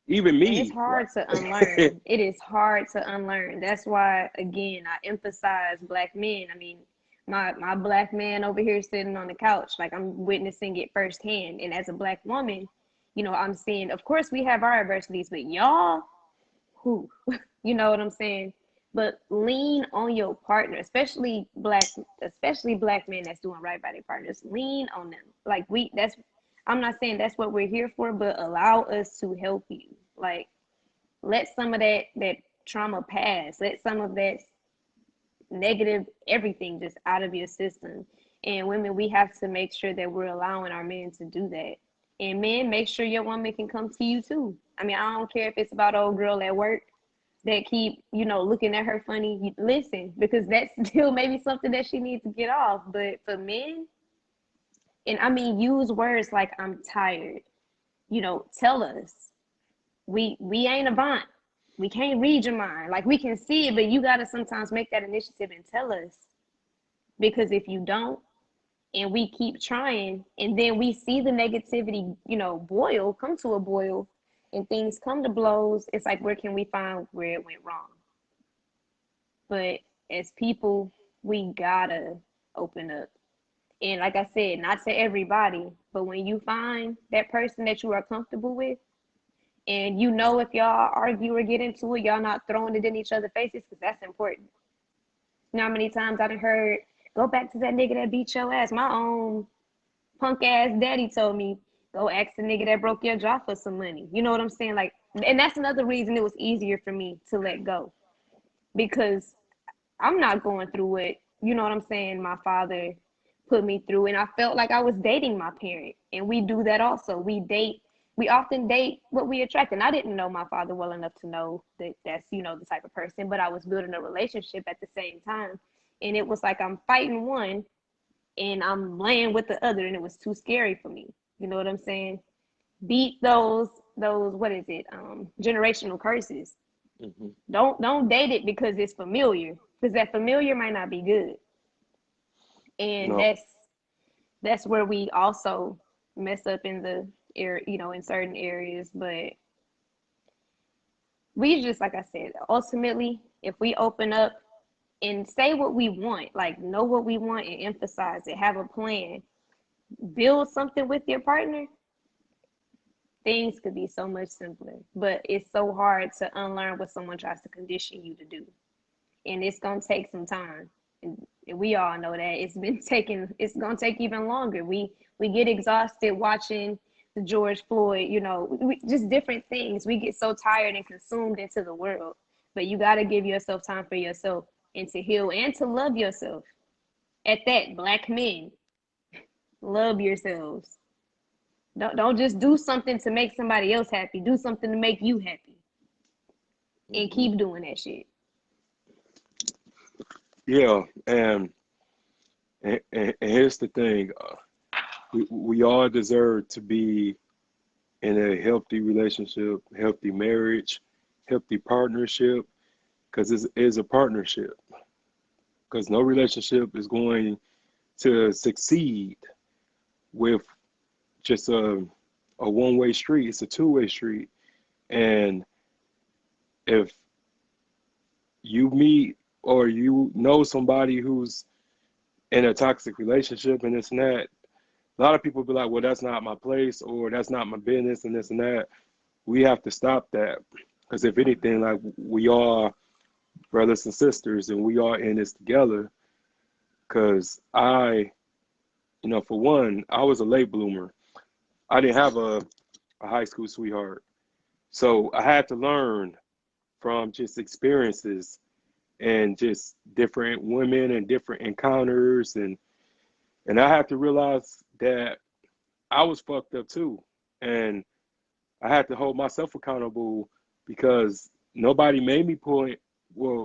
Even And it's me, hard to like, unlearn. It is hard to unlearn. That's why, again, I emphasize black men. I mean, my black man over here sitting on the couch, like I'm witnessing it firsthand. And as a black woman, I'm seeing, of course, we have our adversities, but y'all, who, you know what I'm saying? But lean on your partner, especially black men that's doing right by their partners. Lean on them. Like I'm not saying that's what we're here for, but allow us to help you. Like, let some of that trauma pass. Let some of that negative everything just out of your system. And women, we have to make sure that we're allowing our men to do that. And men, make sure your woman can come to you too. I mean, I don't care if it's about old girl at work that keep, looking at her funny. Listen, because that's still maybe something that she needs to get off. But for men, and I mean, use words like I'm tired. Tell us. We ain't a bot. We can't read your mind. Like, we can see it, but you gotta sometimes make that initiative and tell us. Because if you don't, and we keep trying, and then we see the negativity, come to a boil, and things come to blows, it's like, where can we find where it went wrong? But as people, we gotta open up. And like I said, not to everybody, but when you find that person that you are comfortable with, and if y'all argue or get into it, y'all not throwing it in each other's faces, because that's important. You know how many times I done heard, go back to that nigga that beat your ass. My own punk ass daddy told me, go ask the nigga that broke your jaw for some money. You know what I'm saying? Like, and that's another reason it was easier for me to let go, because I'm not going through what, you know what I'm saying, my father put me through. And I felt like I was dating my parent. And we do that also. We often date what we attract. And I didn't know my father well enough to know that that's, the type of person, but I was building a relationship at the same time. And it was like I'm fighting one and I'm laying with the other, and it was too scary for me. You know what I'm saying? Beat those what is it? Generational curses. mhm. Don't date it because it's familiar, because that familiar might not be good. And No, that's where we also mess up in the air, in certain areas. But we just, like I said, ultimately, if we open up and say what we want, like know what we want and emphasize it, have a plan, build something with your partner, things could be so much simpler. But it's so hard to unlearn what someone tries to condition you to do. And it's gonna take some time. And we all know that it's gonna take even longer. We get exhausted watching the George Floyd, just different things. We get so tired and consumed into the world. But you gotta give yourself time for yourself and to heal and to love yourself. At that, black men, love yourselves. Don't just do something to make somebody else happy. Do something to make you happy. And mhm. keep doing that shit. Yeah, and here's the thing: we all deserve to be in a healthy relationship, healthy marriage, healthy partnership, because it is a partnership. Because no relationship is going to succeed with just a one-way street. It's a two-way street. And if you meet or you know somebody who's in a toxic relationship and this and that, a lot of people be like, well, that's not my place or that's not my business and this and that. We have to stop that. Because if anything, like we are brothers and sisters and we are in this together. Because for one, I was a late bloomer. I didn't have a high school sweetheart. So I had to learn from just experiences and just different women and different encounters, and I had to realize that I was fucked up too. And I had to hold myself accountable because nobody made me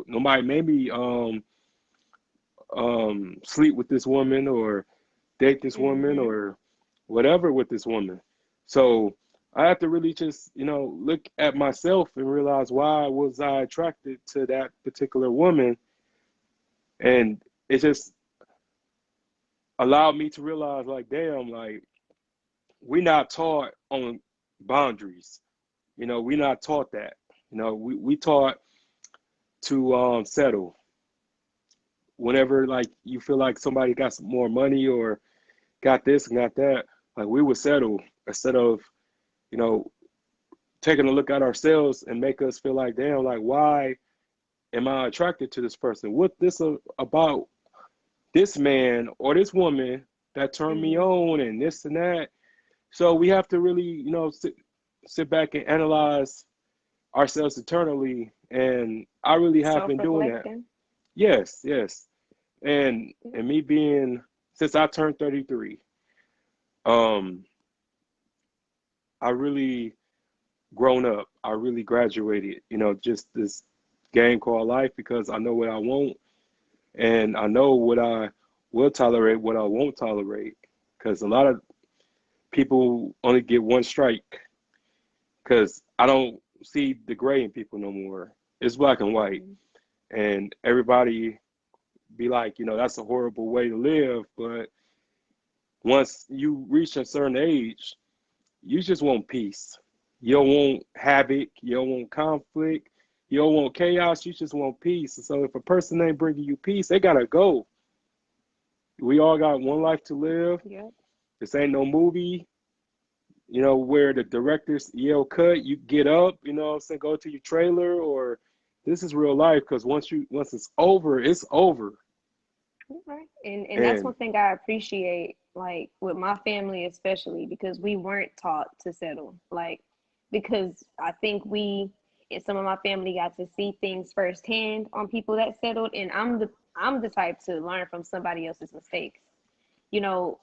nobody made me sleep with this woman or date this woman Mm-hmm. or whatever with this woman. So I have to really just, look at myself and realize why was I attracted to that particular woman. And it just allowed me to realize, like, damn, like, we not taught on boundaries. We not taught that. We taught to settle whenever, like, you feel like somebody got some more money or got this and got that. Like, we would settle instead of, you know, taking a look at ourselves and make us feel like, damn, like, why am I attracted to this person? What this about this man or this woman that turned me Mm-hmm. on and this and that? So we have to really, sit back and analyze ourselves internally. And I really have been doing that. Self-reflecting. Yes, yes. And Yeah. and me being since I turned 33, um, I really grown up. I really graduated, just this game called life because I know what I want and I know what I will tolerate, what I won't tolerate. Because a lot of people only get one strike because I don't see the gray in people no more. It's black and white. Mm-hmm. And everybody be like, that's a horrible way to live. But once you reach a certain age, you just want peace. You don't want havoc. You don't want conflict. You don't want chaos. You just want peace. And so if a person ain't bringing you peace, they gotta go. We all got one life to live. Yep. This ain't no movie, where the directors yell cut, you get up, what I'm saying, go to your trailer, or this is real life because once it's over, it's over. Right. And that's And one thing I appreciate, like with my family especially, because we weren't taught to settle. Like, because I think we and some of my family got to see things firsthand on people that settled, and I'm the type to learn from somebody else's mistakes. You know,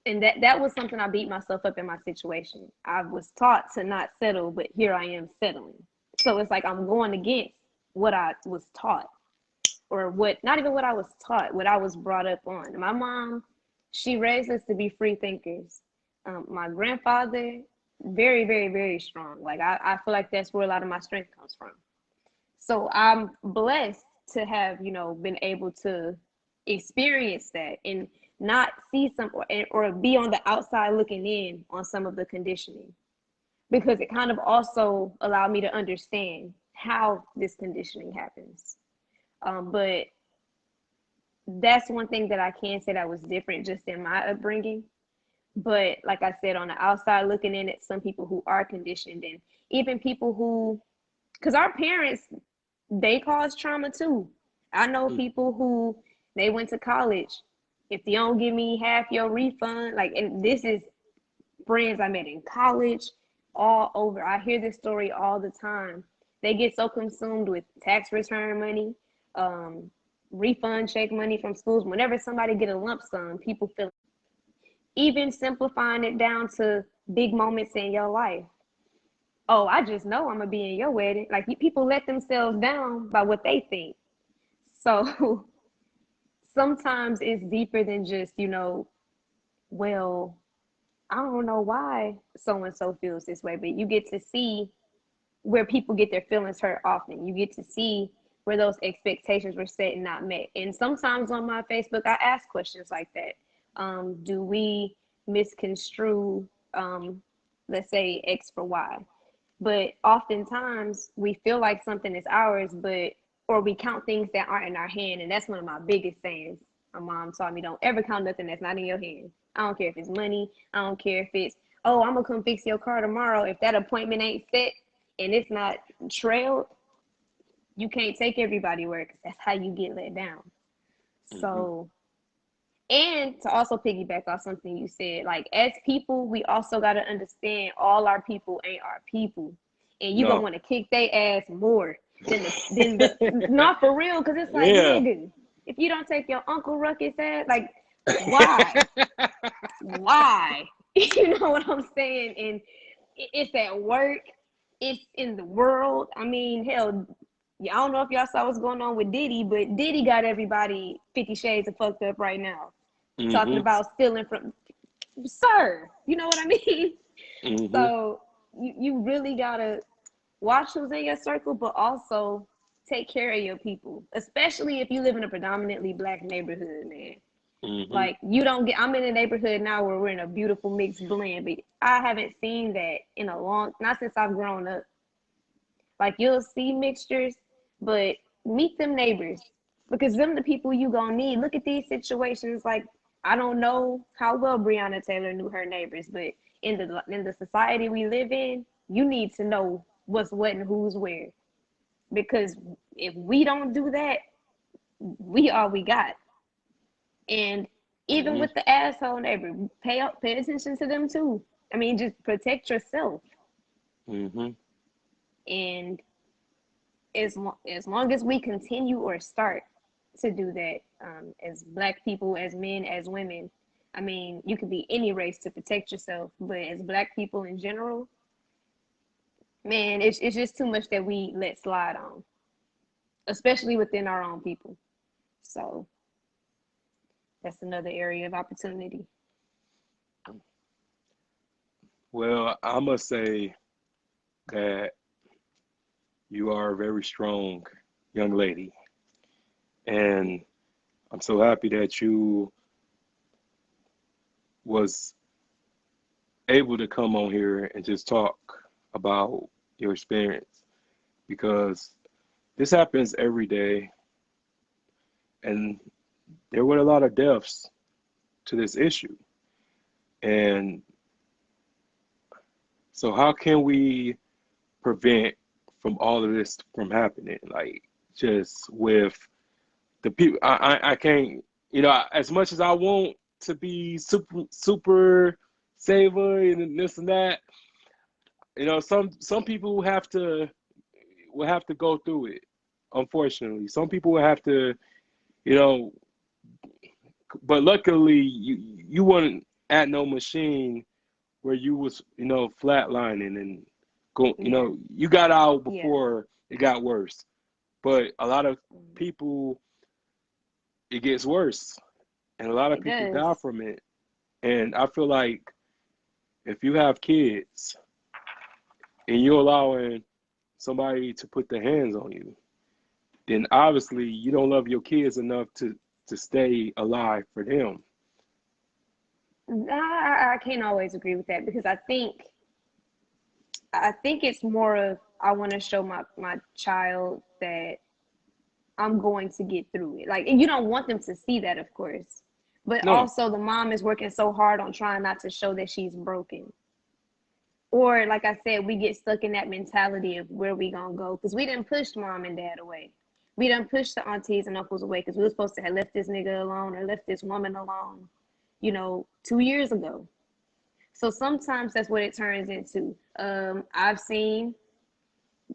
and that was something I beat myself up in my situation. I was taught to not settle, but here I am settling. So it's like I'm going against what I was taught, or what, not even what I was taught, what I was brought up on. My mom, she raised us to be free thinkers. My grandfather, very, very, very strong. Like I feel like that's where a lot of my strength comes from. So I'm blessed to have, been able to experience that and not see some, or be on the outside looking in on some of the conditioning, because it kind of also allowed me to understand how this conditioning happens. But that's one thing that I can say that was different just in my upbringing. But like I said, on the outside looking in at some people who are conditioned, and even people who, because our parents, they cause trauma too. I know people who, they went to college. If you don't give me half your refund, like, and this is friends I met in college, all over. I hear this story all the time. They get so consumed with tax return money, um, refund check money from schools. Whenever somebody get a lump sum, people feel, even simplifying it down to big moments in your life. Oh, I just know I'm gonna be in your wedding. Like, people let themselves down by what they think. So sometimes it's deeper than just, well, I don't know why so and so feels this way, but you get to see where people get their feelings hurt often. You get to see where those expectations were set and not met. And sometimes on my Facebook, I ask questions like that. Do we misconstrue, let's say, X for Y? But oftentimes we feel like something is ours, but, or we count things that aren't in our hand. And that's one of my biggest sayings. My mom taught me, don't ever count nothing that's not in your hand. I don't care if it's money. I don't care if it's, oh, I'm gonna come fix your car tomorrow. If that appointment ain't set and it's not trailed, you can't take everybody where, because that's how you get let down. mm-hmm. So, and to also piggyback off something you said, like, as people, we also got to understand all our people ain't our people, and you gonna No. want to kick their ass more than the not for real, because it's like, Yeah. nigga, if you don't take your Uncle Ruckus ass, like, why, why? You know what I'm saying? And it's at work. it's in the world. I mean, hell, yeah, I don't know if y'all saw what's going on with Diddy, but Diddy got everybody 50 shades of fucked up right now. Talking Mm-hmm. about stealing from, sir, you know what I mean? Mm-hmm. So you really gotta watch who's in your circle, but also take care of your people, especially if you live in a predominantly black neighborhood, man. Mm-hmm. Like you don't get. I'm in a neighborhood now where we're in a beautiful mixed blend, but I haven't seen that in a long, not since I've grown up. Like you'll see mixtures, but meet them neighbors because them the people you gonna need. Look at these situations. Like I don't know how well Breonna Taylor knew her neighbors, but in the society we live in, you need to know what's what and who's where. Because if we don't do that, we all we got. And even Mm-hmm. with the asshole neighbor, pay attention to them too. I mean, just protect yourself. Mm-hmm. And as long as we continue or start to do that, as black people, as men, as women, I mean, you could be any race to protect yourself, but as black people in general, man, it's just too much that we let slide on, especially within our own people. So that's another area of opportunity. Well, I must say that you are a very strong young lady, and I'm so happy that you was able to come on here and just talk about your experience because this happens every day, and there were a lot of deaths to this issue. And so, how can we prevent from all of this from happening? Like, just with the people, I can't, as much as I want to be super saver and this and that, some people will have to go through it. Unfortunately, some people will have to, you know, but luckily you weren't at no machine where you was flatlining and go. Yeah, You got out yeah, before it got worse. But a lot of people, it gets worse, and a lot of it people does. die from it. And I feel like if you have kids and you're allowing somebody to put their hands on you, then obviously you don't love your kids enough to stay alive for them. I can't always agree with that because I think it's more of I want to show my child that I'm going to get through it. Like, and you don't want them to see that, of course, but No, also the mom is working so hard on trying not to show that she's broken. Or like I said, we get stuck in that mentality of where we gonna go because we didn't push mom and dad away. We done pushed the aunties and uncles away because we were supposed to have left this nigga alone or left this woman alone, 2 years ago. So sometimes that's what it turns into. I've seen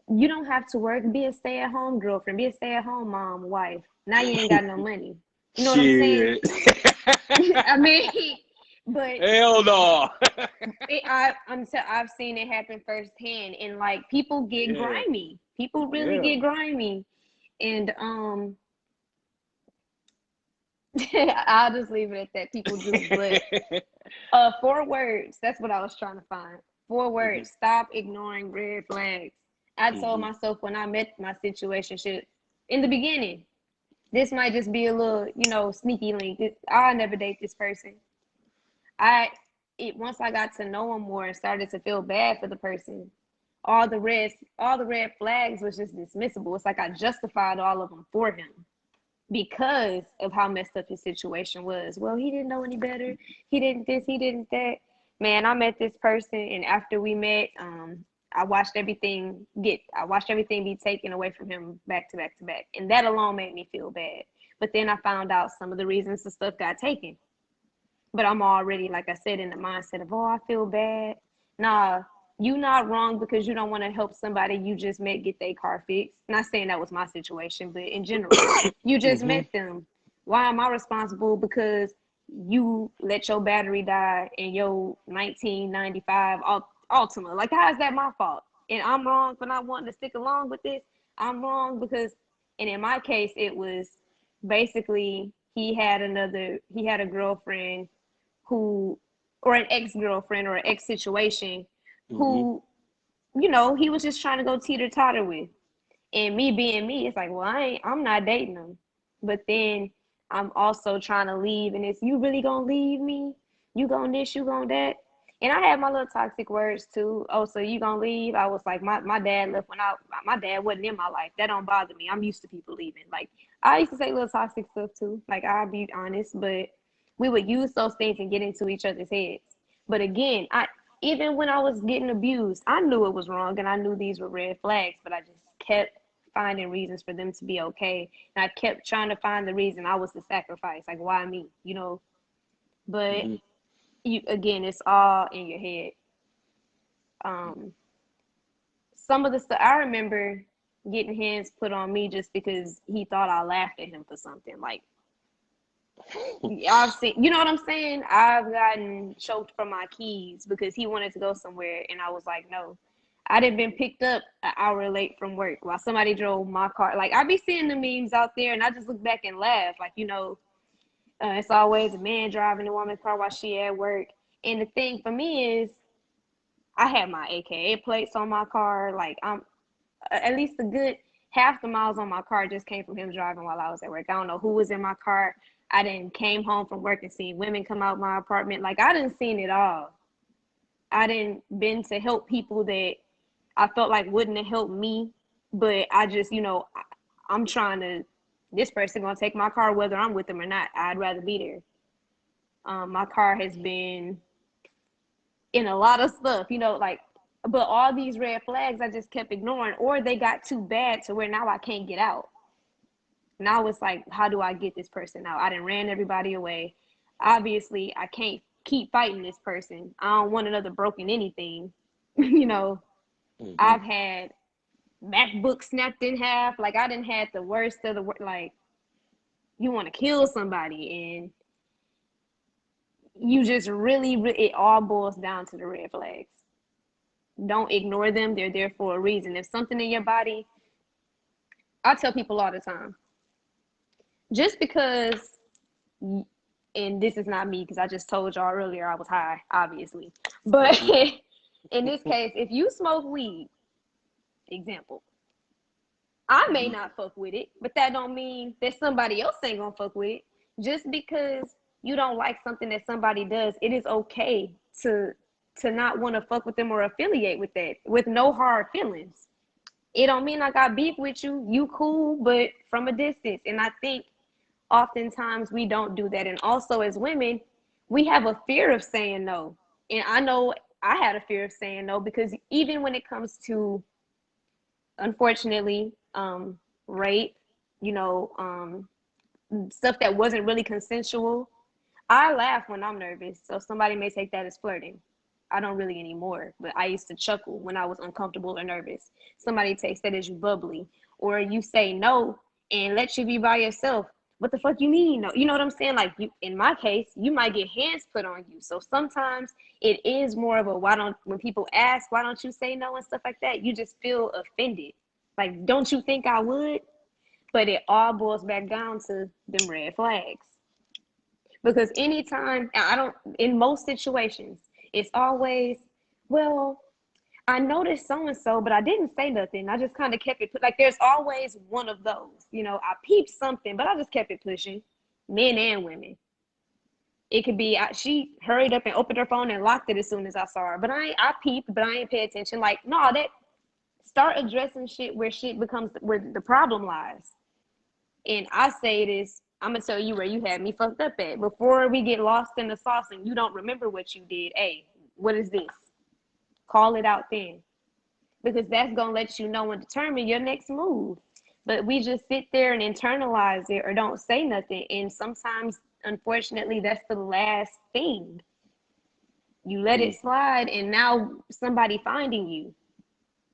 you don't have to work, be a stay at home girlfriend, be a stay at home mom, wife. Now you ain't got no money. You know what I'm saying? shit. I mean, but Hell no. I've seen it happen firsthand, and like people get Yeah, grimy. People really yeah. get grimy, and I'll just leave it at that. People do, but 4 words. That's what I was trying to find. Four Mhm, words. Stop ignoring red flags. I told mhm, myself when I met my situation shit in the beginning, this might just be a little, sneaky link. I'll never date this person. I once I got to know him more and started to feel bad for the person, all the red flags was just dismissible. It's like I justified all of them for him because of how messed up his situation was. Well, he didn't know any better. He didn't this, he didn't that. Man, I met this person and after we met, I watched everything be taken away from him back to back to back. And that alone made me feel bad. But then I found out some of the reasons the stuff got taken. But I'm already, like I said, in the mindset of, oh, I feel bad. Nah, you not wrong because you don't want to help somebody you just met get their car fixed. Not saying that was my situation, but in general, you just mhm. met them. Why am I responsible because you let your battery die in your 1995 Altima? Like, how is that my fault? and I'm wrong for not wanting to stick along with this. I'm wrong because, and in my case, it was basically he had a girlfriend who, or an ex-girlfriend or an ex situation Mm-hmm. who, he was just trying to go teeter totter with. And me being me, it's like, well, I'm not dating them. But then I'm also trying to leave, and it's, you really gonna leave me? You gonna this, you gonna that? And I had my little toxic words too. Oh, so you gonna leave? I was like, my dad left when my dad wasn't in my life. That don't bother me. I'm used to people leaving. Like, I used to say little toxic stuff too. Like, I'll be honest, but we would use those things and get into each other's heads. But again, I even when I was getting abused, I knew it was wrong and I knew these were red flags, but I just kept finding reasons for them to be okay. And I kept trying to find the reason I was the sacrifice. Like, why me? But Mm-hmm. you, again, it's all in your head. Um, some of the stuff I remember getting hands put on me just because he thought I laughed at him for something. Like, I've seen, you know what I'm saying? I've gotten choked from my keys because he wanted to go somewhere, and I was like, no. I didn't been picked up an hour late from work while somebody drove my car. Like, I be seeing the memes out there, and I just look back and laugh. Like, it's always a man driving a woman's car while she at work. And the thing for me is, I had my AKA plates on my car. Like, I'm at least a good half the miles on my car just came from him driving while I was at work. I don't know who was in my car. I didn't came home from work and seen women come out my apartment. Like, I didn't seen it all. I didn't been to help people that I felt like wouldn't have helped me, but I just, I'm trying to. This person gonna take my car whether I'm with them or not. I'd rather be there. My car has been in a lot of stuff, like, but all these red flags I just kept ignoring, or they got too bad to where now I can't get out. Now it's like, how do I get this person out? I done ran everybody away. Obviously, I can't keep fighting this person. I don't want another broken anything. you know, Mm-hmm. I've had MacBook snapped in half. Like, I didn't had the worst of the like, you want to kill somebody, and you just really, it all boils down to the red flags. Don't ignore them. They're there for a reason. If something in your body, I tell people all the time, just because, and this is not me because I just told y'all earlier I was high, obviously. But Mm-hmm. in this case, if you smoke weed, example, I may Mm-hmm. not fuck with it, but that don't mean that somebody else ain't gonna fuck with it. Just because you don't like something that somebody does, it is okay to not want to fuck with them or affiliate with that with no hard feelings. It don't mean I got beef with you. You cool, but from a distance. And I think oftentimes we don't do that. And also as women, we have a fear of saying no. And I know I had a fear of saying no because even when it comes to, unfortunately, rape, you know, stuff that wasn't really consensual, I laugh when I'm nervous. So somebody may take that as flirting. I don't really anymore, but I used to chuckle when I was uncomfortable or nervous. Somebody takes that as you bubbly, or you say no and let you be by yourself. What the fuck you mean? No, you know what I'm saying? Like, you, in my case, you might get hands put on you. So sometimes it is more of a, why don't, when people ask why don't you say no and stuff like that, you just feel offended. Like, don't you think I would? But it all boils back down to them red flags. Because anytime, I don't, in most situations, it's always, well, I noticed so and so, but I didn't say nothing. I just kind of kept it, like, there's always one of those. I peeped something, but I just kept it pushing, men and women. It could be, she hurried up and opened her phone and locked it as soon as I saw her. But I peeped, but I ain't pay attention. Like, no, that, start addressing shit becomes where the problem lies. And I say this, I'm gonna tell you where you had me fucked up at. Before we get lost in the sauce and you don't remember what you did, hey, what is this? Call it out then. Because that's gonna let you know and determine your next move. But we just sit there and internalize it or don't say nothing. And sometimes, unfortunately, that's the last thing. You let it slide, and now somebody finding you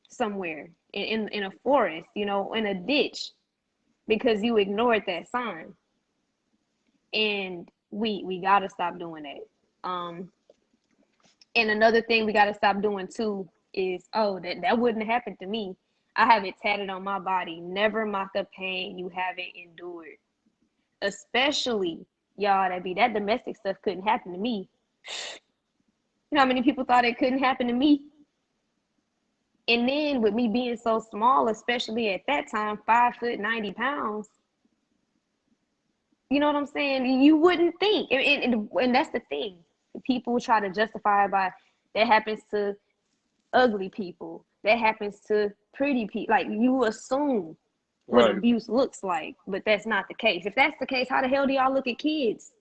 somewhere in a forest, in a ditch, because you ignored that sign. And we got to stop doing that. And another thing we got to stop doing too, is, oh, that wouldn't have happened to me. I have it tatted on my body. Never mock the pain you haven't endured. Especially y'all that domestic stuff couldn't happen to me. You know how many people thought it couldn't happen to me? And then with me being so small, especially at that time, 5 foot 90 pounds, you know what I'm saying? You wouldn't think. And that's the thing. People try to justify it by that happens to ugly people. That happens to pretty people. Like you assume what Right. abuse looks like, but that's not the case. If that's the case, how the hell do y'all look at kids?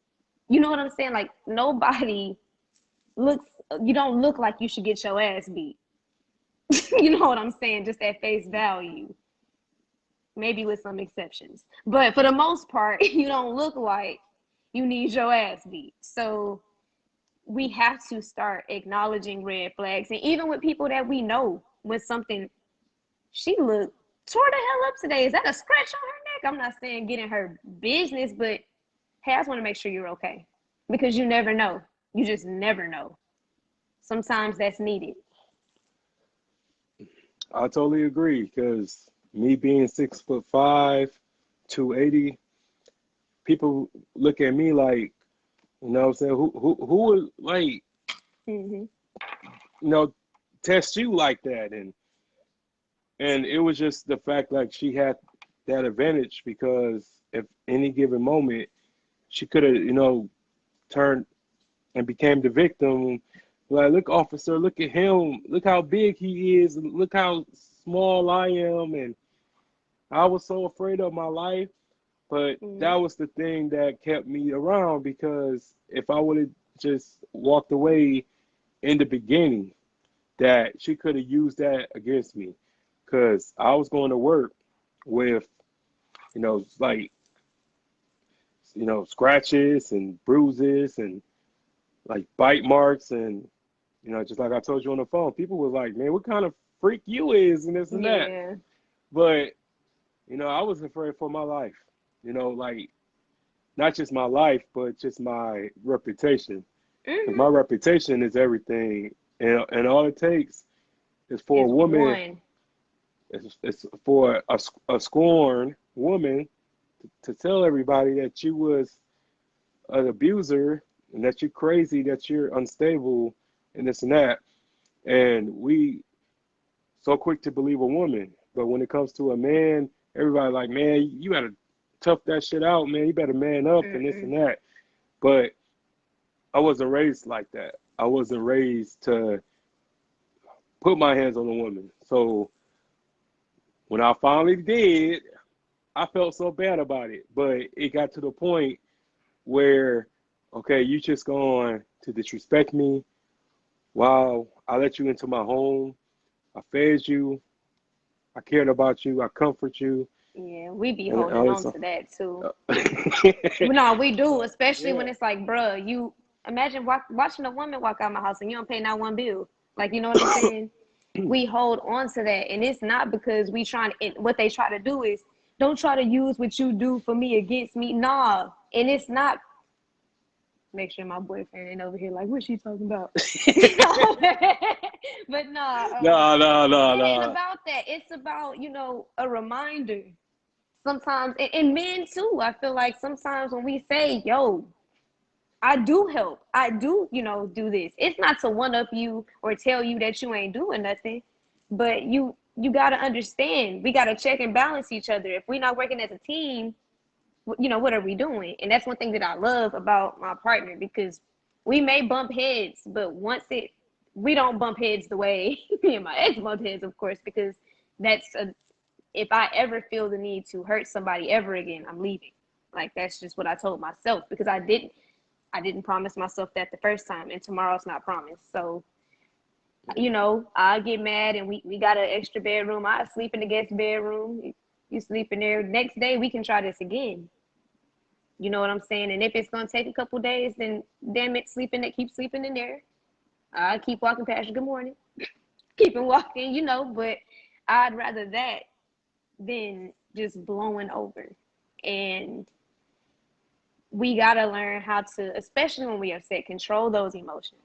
You know what I'm saying? Like nobody looks, you don't look like you should get your ass beat. You know what I'm saying? Just at face value. Maybe with some exceptions. But for the most part, you don't look like you need your ass beat. So we have to start acknowledging red flags. And even with people that we know, with something, she looked tore the hell up today. Is that a scratch on her neck? I'm not saying get in her business, but hey, I just want to make sure you're okay. Because you never know. You just never know. Sometimes that's needed. I totally agree because me being 6'5", 280, people look at me like, you know what I'm saying, who would like, Mm-hmm. you know, test you like that? And it was just the fact like she had that advantage because if any given moment she could have, you know, turned and became the victim. Like, look, officer, look at him. Look how big he is. And look how small I am. And I was so afraid of my life. But that Mm-hmm. was the thing that kept me around because if I would have just walked away in the beginning, that she could have used that against me. Because I was going to work with, you know, like, you know, scratches and bruises and like bite marks and you know, just like I told you on the phone, people were like, "Man, what kind of freak you is?" and this and that. Yeah. But you know, I was afraid for my life. You know, like not just my life, but just my reputation. Because my Mm-hmm. reputation is everything, and all it takes is for a Is woman, one. it's for a scorned woman to tell everybody that you was an abuser and that you're crazy, that you're unstable, and this and that. And we so quick to believe a woman, but when it comes to a man, everybody like, man, you gotta tough that shit out, man. You better man up and this Mm-mm. and that. But I wasn't raised like that. I wasn't raised to put my hands on a woman. So when I finally did, I felt so bad about it. But it got to the point where, okay, you just going to disrespect me. Wow, I let you into my home. I fed you. I cared about you. I comfort you. Yeah, we be And holding all this on stuff. to that too. Uh, No, we do, so especially yeah, when it's like, bruh, you imagine watching a woman walk out my house and you don't pay not one bill. Like, you know what I'm saying? We hold on to that, and it's not because we trying. What they try to do is don't try to use what you do for me against me. Nah, and it's not. Make sure my boyfriend ain't over here like, what's she talking about? But nah, no, no, no, it ain't no. about that. It's about a reminder sometimes, and men too. I feel like sometimes when we say, yo, I do help, I do, do this, it's not to one up you or tell you that you ain't doing nothing, but you got to understand, we got to check and balance each other. If we're not working as a team, what are we doing? And that's one thing that I love about my partner, because we may bump heads, but we don't bump heads the way me and my ex bump heads, of course, because if I ever feel the need to hurt somebody ever again, I'm leaving. Like, that's just what I told myself, because I didn't promise myself that the first time, and tomorrow's not promised. So, I get mad and we got an extra bedroom. I sleep in the guest bedroom. You sleep in there. Next day we can try this again. You know what I'm saying? And if it's gonna take a couple days, then damn it, keep sleeping in there. I keep walking past you. Good morning. Keeping walking, but I'd rather that than just blowing over. And we gotta learn how to, especially when we upset, control those emotions.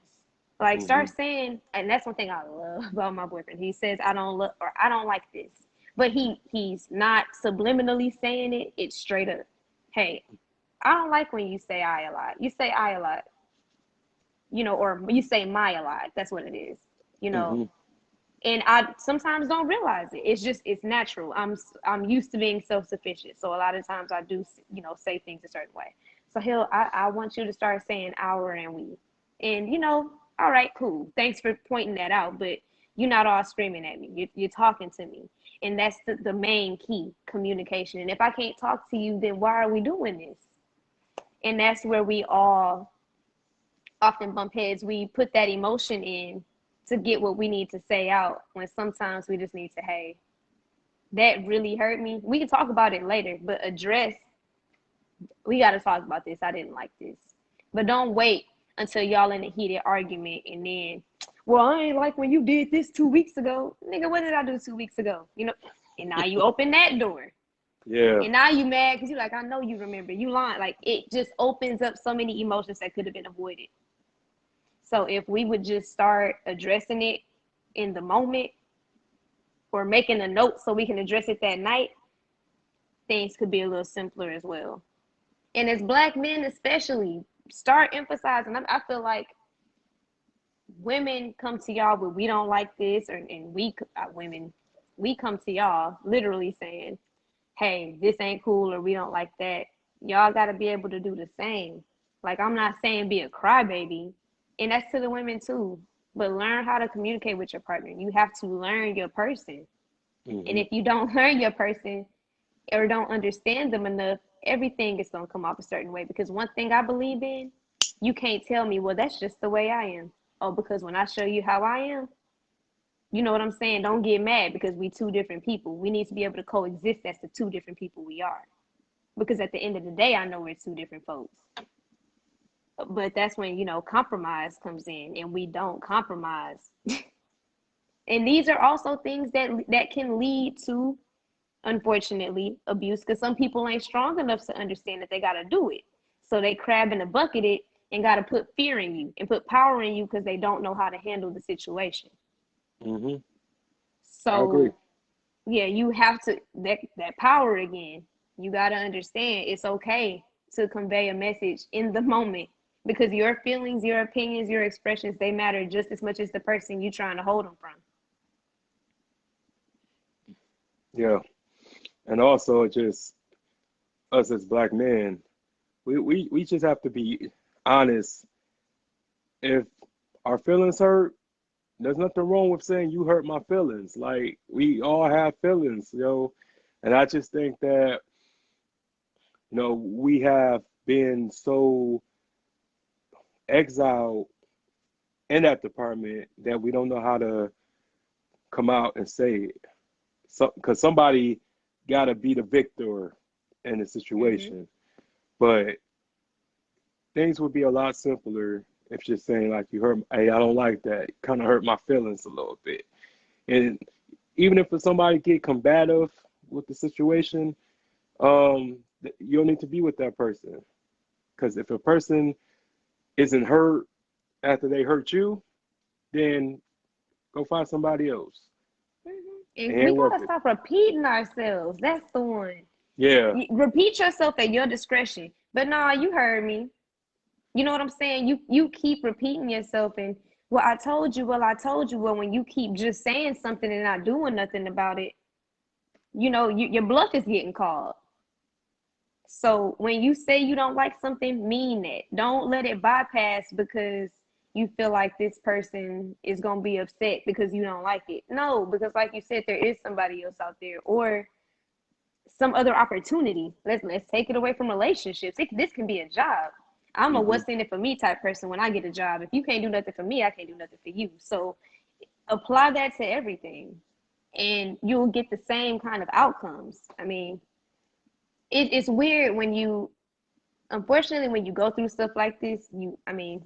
Like Hmm. start saying, and that's one thing I love about my boyfriend. He says I don't look or I don't like this. But he's not subliminally saying it, it's straight up. Hey, I don't like when you say I a lot. You say I a lot, or you say my a lot. That's what it is, you know. Hmm. And I sometimes don't realize it. It's natural. I'm used to being self sufficient, so a lot of times I do say things a certain way. So I want you to start saying our and we, and all right, cool. Thanks for pointing that out, but you're not all screaming at me. You're talking to me, and that's the main key, communication. And if I can't talk to you, then why are we doing this? And that's where we all often bump heads. We put that emotion in to get what we need to say out when sometimes we just need to, hey, that really hurt me. We can talk about it later, but we got to talk about this. I didn't like this. But don't wait until y'all in a heated argument and then, well, I ain't like when you did this 2 weeks ago. Nigga, what did I do 2 weeks ago? And now you open that door. Yeah. And now you mad because you like, I know you remember. You lying. Like, it just opens up so many emotions that could have been avoided. So if we would just start addressing it in the moment or making a note so we can address it that night, things could be a little simpler as well. And as Black men, especially, start emphasizing. I feel like women come to y'all with we don't like this, and women, we come to y'all literally saying, hey, this ain't cool or we don't like that. Y'all got to be able to do the same. Like, I'm not saying be a crybaby, and that's to the women too, but learn how to communicate with your partner. You have to learn your person. And Hmm. if you don't learn your person or don't understand them enough, everything is going to come off a certain way. Because one thing I believe in, you can't tell me, well, that's just the way I am. Oh, because when I show you how I am, you know what I'm saying? Don't get mad because we two different people. We need to be able to coexist as the two different people we are. Because at the end of the day, I know we're two different folks. But that's when, compromise comes in and we don't compromise. And these are also things that can lead to, unfortunately, abuse because some people ain't strong enough to understand that they got to do it. So they crab in a bucket it and got to put fear in you and put power in you because they don't know how to handle the situation. Hmm. I agree. So yeah, you have to that power again. You got to understand it's okay to convey a message in the moment because your feelings, your opinions, your expressions, they matter just as much as the person you trying to hold them from. Yeah. And also, just us as Black men, we just have to be honest. If our feelings hurt, there's nothing wrong with saying you hurt my feelings. Like, we all have feelings, And I just think that, we have been so exiled in that department that we don't know how to come out and say it. So, because somebody got to be the victor in the Mm-hmm. situation. But things would be a lot simpler if just saying, like, you hurt, hey, I don't like that. Kind of hurt my feelings a little bit. And even if somebody get combative with the situation, you don't need to be with that person. Because if a person isn't hurt after they hurt you, then go find somebody else. Mm-hmm. It And we ain't worth gotta it. stop repeating ourselves. That's the one. Yeah. Repeat yourself at your discretion. But nah, you heard me. You know what I'm saying? You keep repeating yourself and well, I told you, well, I told you. Well, when you keep just saying something and not doing nothing about it, your bluff is getting called. So when you say you don't like something, mean it. Don't let it bypass because you feel like this person is gonna be upset because you don't like it. No, because like you said, there is somebody else out there or some other opportunity. Let's take it away from relationships. This can be a job. I'm a Hmm. what's in it for me type person when I get a job. If you can't do nothing for me, I can't do nothing for you. So apply that to everything and you'll get the same kind of outcomes. I mean, it's weird when you unfortunately when you go through stuff like this,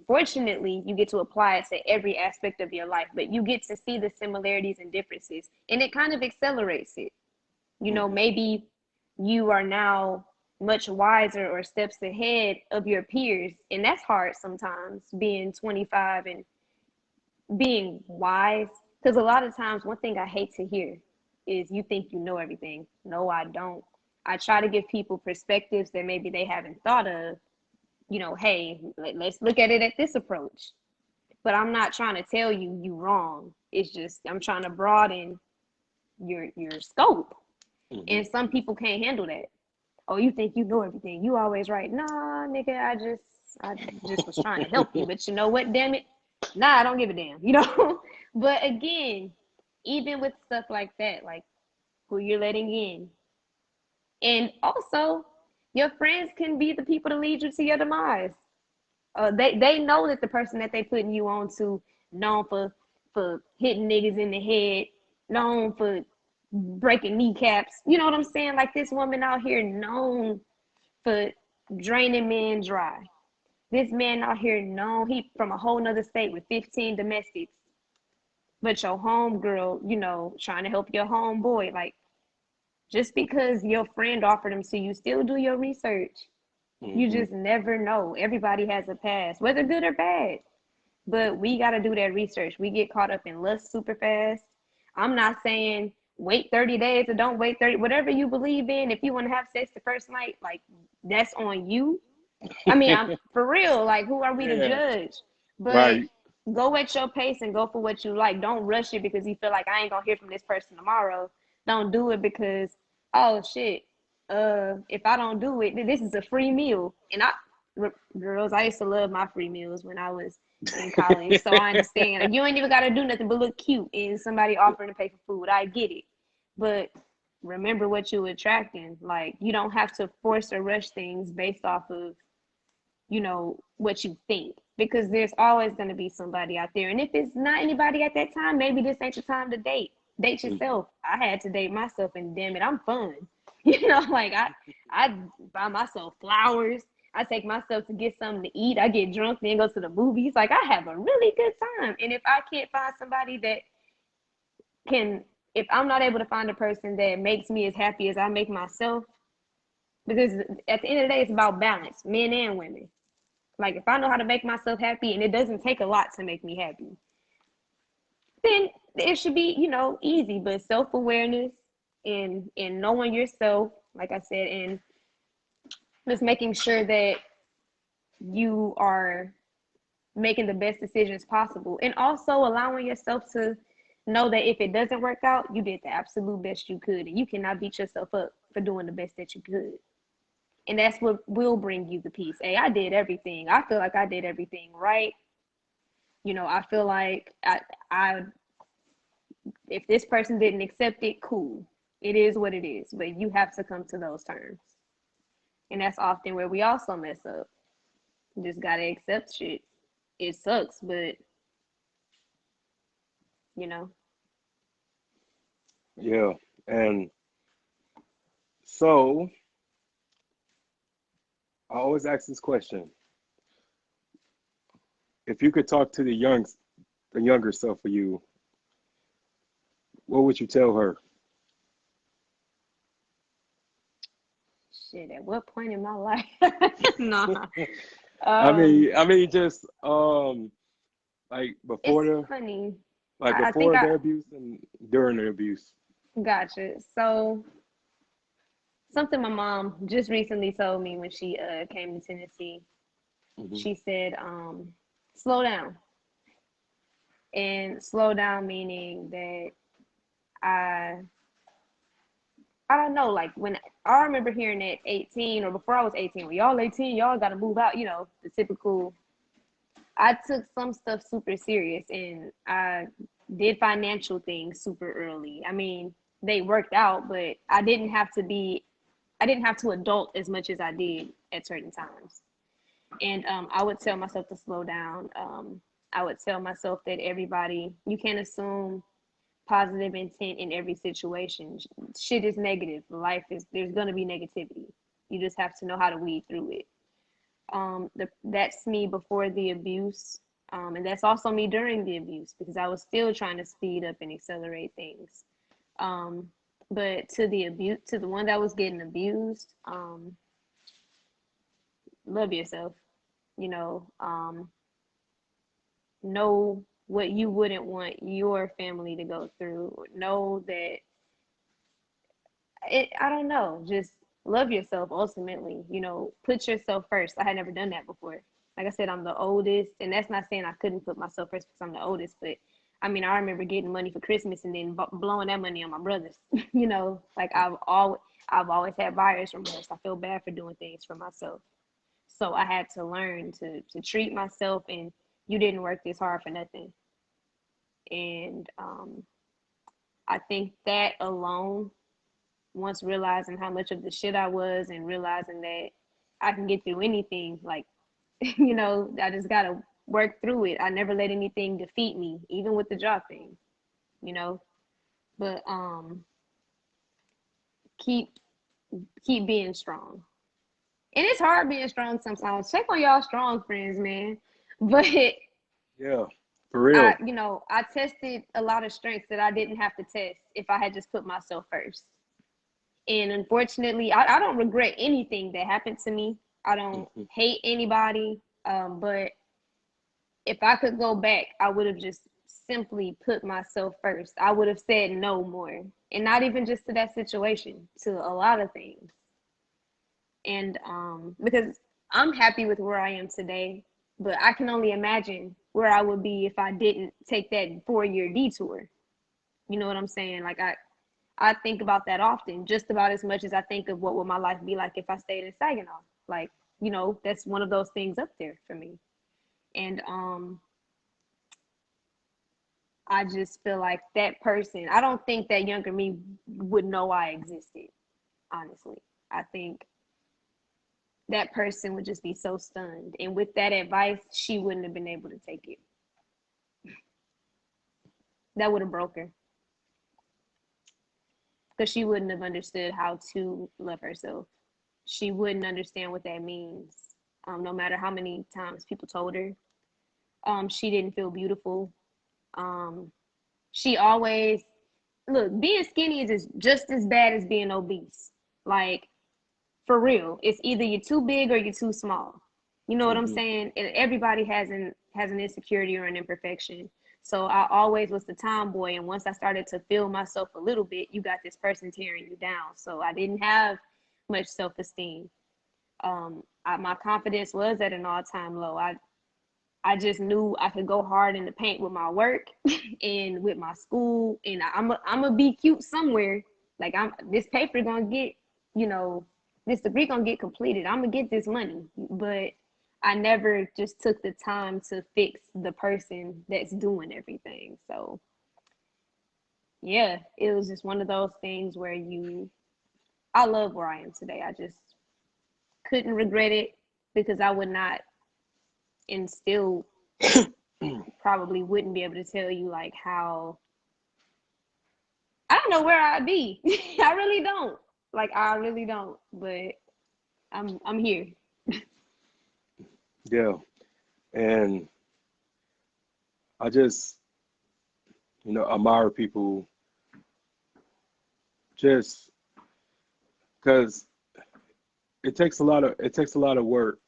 fortunately you get to apply it to every aspect of your life, but you get to see the similarities and differences and it kind of accelerates it. Hmm. Maybe you are now much wiser or steps ahead of your peers. And that's hard sometimes being 25 and being wise, because a lot of times one thing I hate to hear is you think you know everything. No, I don't. I try to give people perspectives that maybe they haven't thought of. Hey, let's look at it at this approach. But I'm not trying to tell you you wrong. It's just I'm trying to broaden your scope. Hmm. And some people can't handle that. Oh, you think you know everything. You always right. Nah, nigga, I just was trying to help you. But you know what, damn it? Nah, I don't give a damn. But again, even with stuff like that, like who you're letting in. And also, your friends can be the people to lead you to your demise. They know that the person that they putting you on to known for hitting niggas in the head, known for breaking kneecaps. You know what I'm saying? Like this woman out here known for draining men dry. This man out here known he from a whole nother state with 15 domestics, but your home girl, trying to help your homeboy. Like just because your friend offered them to you, still do your research. You Hmm. just never know. Everybody has a past, whether good or bad. But we got to do that research. We get caught up in lust super fast. I'm not saying wait 30 days or don't wait 30, whatever you believe in. If you want to have sex the first night, like that's on you. I mean, I'm for real. Like, who are we to Yeah. judge? But Right. go at your pace and go for what you like. Don't rush it because you feel like I ain't gonna hear from this person tomorrow. Don't do it because oh shit. If I don't do it, this is a free meal. And girls, I used to love my free meals when I was in college. So I understand. Like, you ain't even gotta do nothing but look cute and somebody offering to pay for food. I get it. But remember what you attracting. Like you don't have to force or rush things based off of what you think, because there's always going to be somebody out there, and if it's not anybody at that time, maybe this ain't the time to date Hmm. yourself. I had to date myself, and damn it, I'm fun. Like I buy myself flowers. I take myself to get something to eat. I get drunk, then go to the movies. Like I have a really good time. And if I can't find somebody that can, if I'm not able to find a person that makes me as happy as I make myself, because at the end of the day, it's about balance, men and women. Like if I know how to make myself happy and it doesn't take a lot to make me happy, then it should be, easy. But self-awareness and knowing yourself, like I said, and just making sure that you are making the best decisions possible. And also allowing yourself to know that if it doesn't work out, you did the absolute best you could. And you cannot beat yourself up for doing the best that you could. And that's what will bring you the peace. Hey, I did everything. I feel like I did everything right. I feel like I if this person didn't accept it, cool. It is what it is. But you have to come to those terms. And that's often where we also mess up. You just gotta accept shit. It sucks, but you know, Yeah. And so I always ask this question: if you could talk to the younger self of you, what would you tell her? shit, at what point in my life? Nah. I mean, just like It's before the funny. like I think before I the abuse and during the abuse. gotcha. So something my mom just recently told me when she came to Tennessee. Hmm. She said, slow down. And slow down meaning that I I don't know, like when I remember hearing at 18 or before I was 18, well, y'all 18, y'all got to move out, the typical. I took some stuff super serious and I did financial things super early. I mean, they worked out, but I didn't have to adult as much as I did at certain times. And I would tell myself to slow down. I would tell myself that you can't assume positive intent in every situation. Shit is negative. There's gonna be negativity. You just have to know how to weed through it. That's me before the abuse, and that's also me during the abuse because I was still trying to speed up and accelerate things. Um, but to the one that was getting abused, love yourself. You know, know what you wouldn't want your family to go through. Know that I don't know, just love yourself ultimately, put yourself first. I had never done that before. Like I said, I'm the oldest, and that's not saying I couldn't put myself first because I'm the oldest, but I mean, I remember getting money for Christmas and then blowing that money on my brothers. Like I've always had buyer's remorse. I feel bad for doing things for myself. So I had to learn to treat myself, and you didn't work this hard for nothing. And I think that alone, once realizing how much of the shit I was and realizing that I can get through anything, like, I just gotta work through it. I never let anything defeat me, even with the job thing, you know. But keep keep being strong. And it's hard being strong sometimes. Check on y'all strong friends, man. But Yeah, for I, real. I tested a lot of strengths that I didn't have to test if I had just put myself first. And unfortunately, I don't regret anything that happened to me. I don't Hmm. hate anybody. But if I could go back, I would have just simply put myself first. I would have said no more. And not even just to that situation, to a lot of things. And because I'm happy with where I am today, but I can only imagine where I would be if I didn't take that 4-year detour. You know what I'm saying? Like I think about that often, just about as much as I think of what would my life be like if I stayed in Saginaw. Like, that's one of those things up there for me. And I just feel like that person, I don't think that younger me would know I existed, honestly. I think that person would just be so stunned. And with that advice, she wouldn't have been able to take it. That would have broke her because she wouldn't have understood how to love herself. She wouldn't understand what that means. No matter how many times people told her, she didn't feel beautiful. Um, she always look being skinny is just as bad as being obese. Like for real, it's either you're too big or you're too small. You know what I'm Hmm. saying? And everybody has an insecurity or an imperfection. So I always was the tomboy, and once I started to feel myself a little bit, you got this person tearing you down. So I didn't have much self-esteem. My confidence was at an all-time low. I just knew I could go hard in the paint with my work and with my school, and I'm gonna be cute somewhere. Like I'm this paper gonna get, you know, this degree gonna get completed. I'm gonna get this money, but I never just took the time to fix the person that's doing everything. So yeah, it was just one of those things where I love where I am today. I just couldn't regret it because I would not and still probably wouldn't be able to tell you like how I don't know where I'd be. I really don't. Like I really don't. But I'm here. Yeah, and I just admire people just because it takes a lot of work,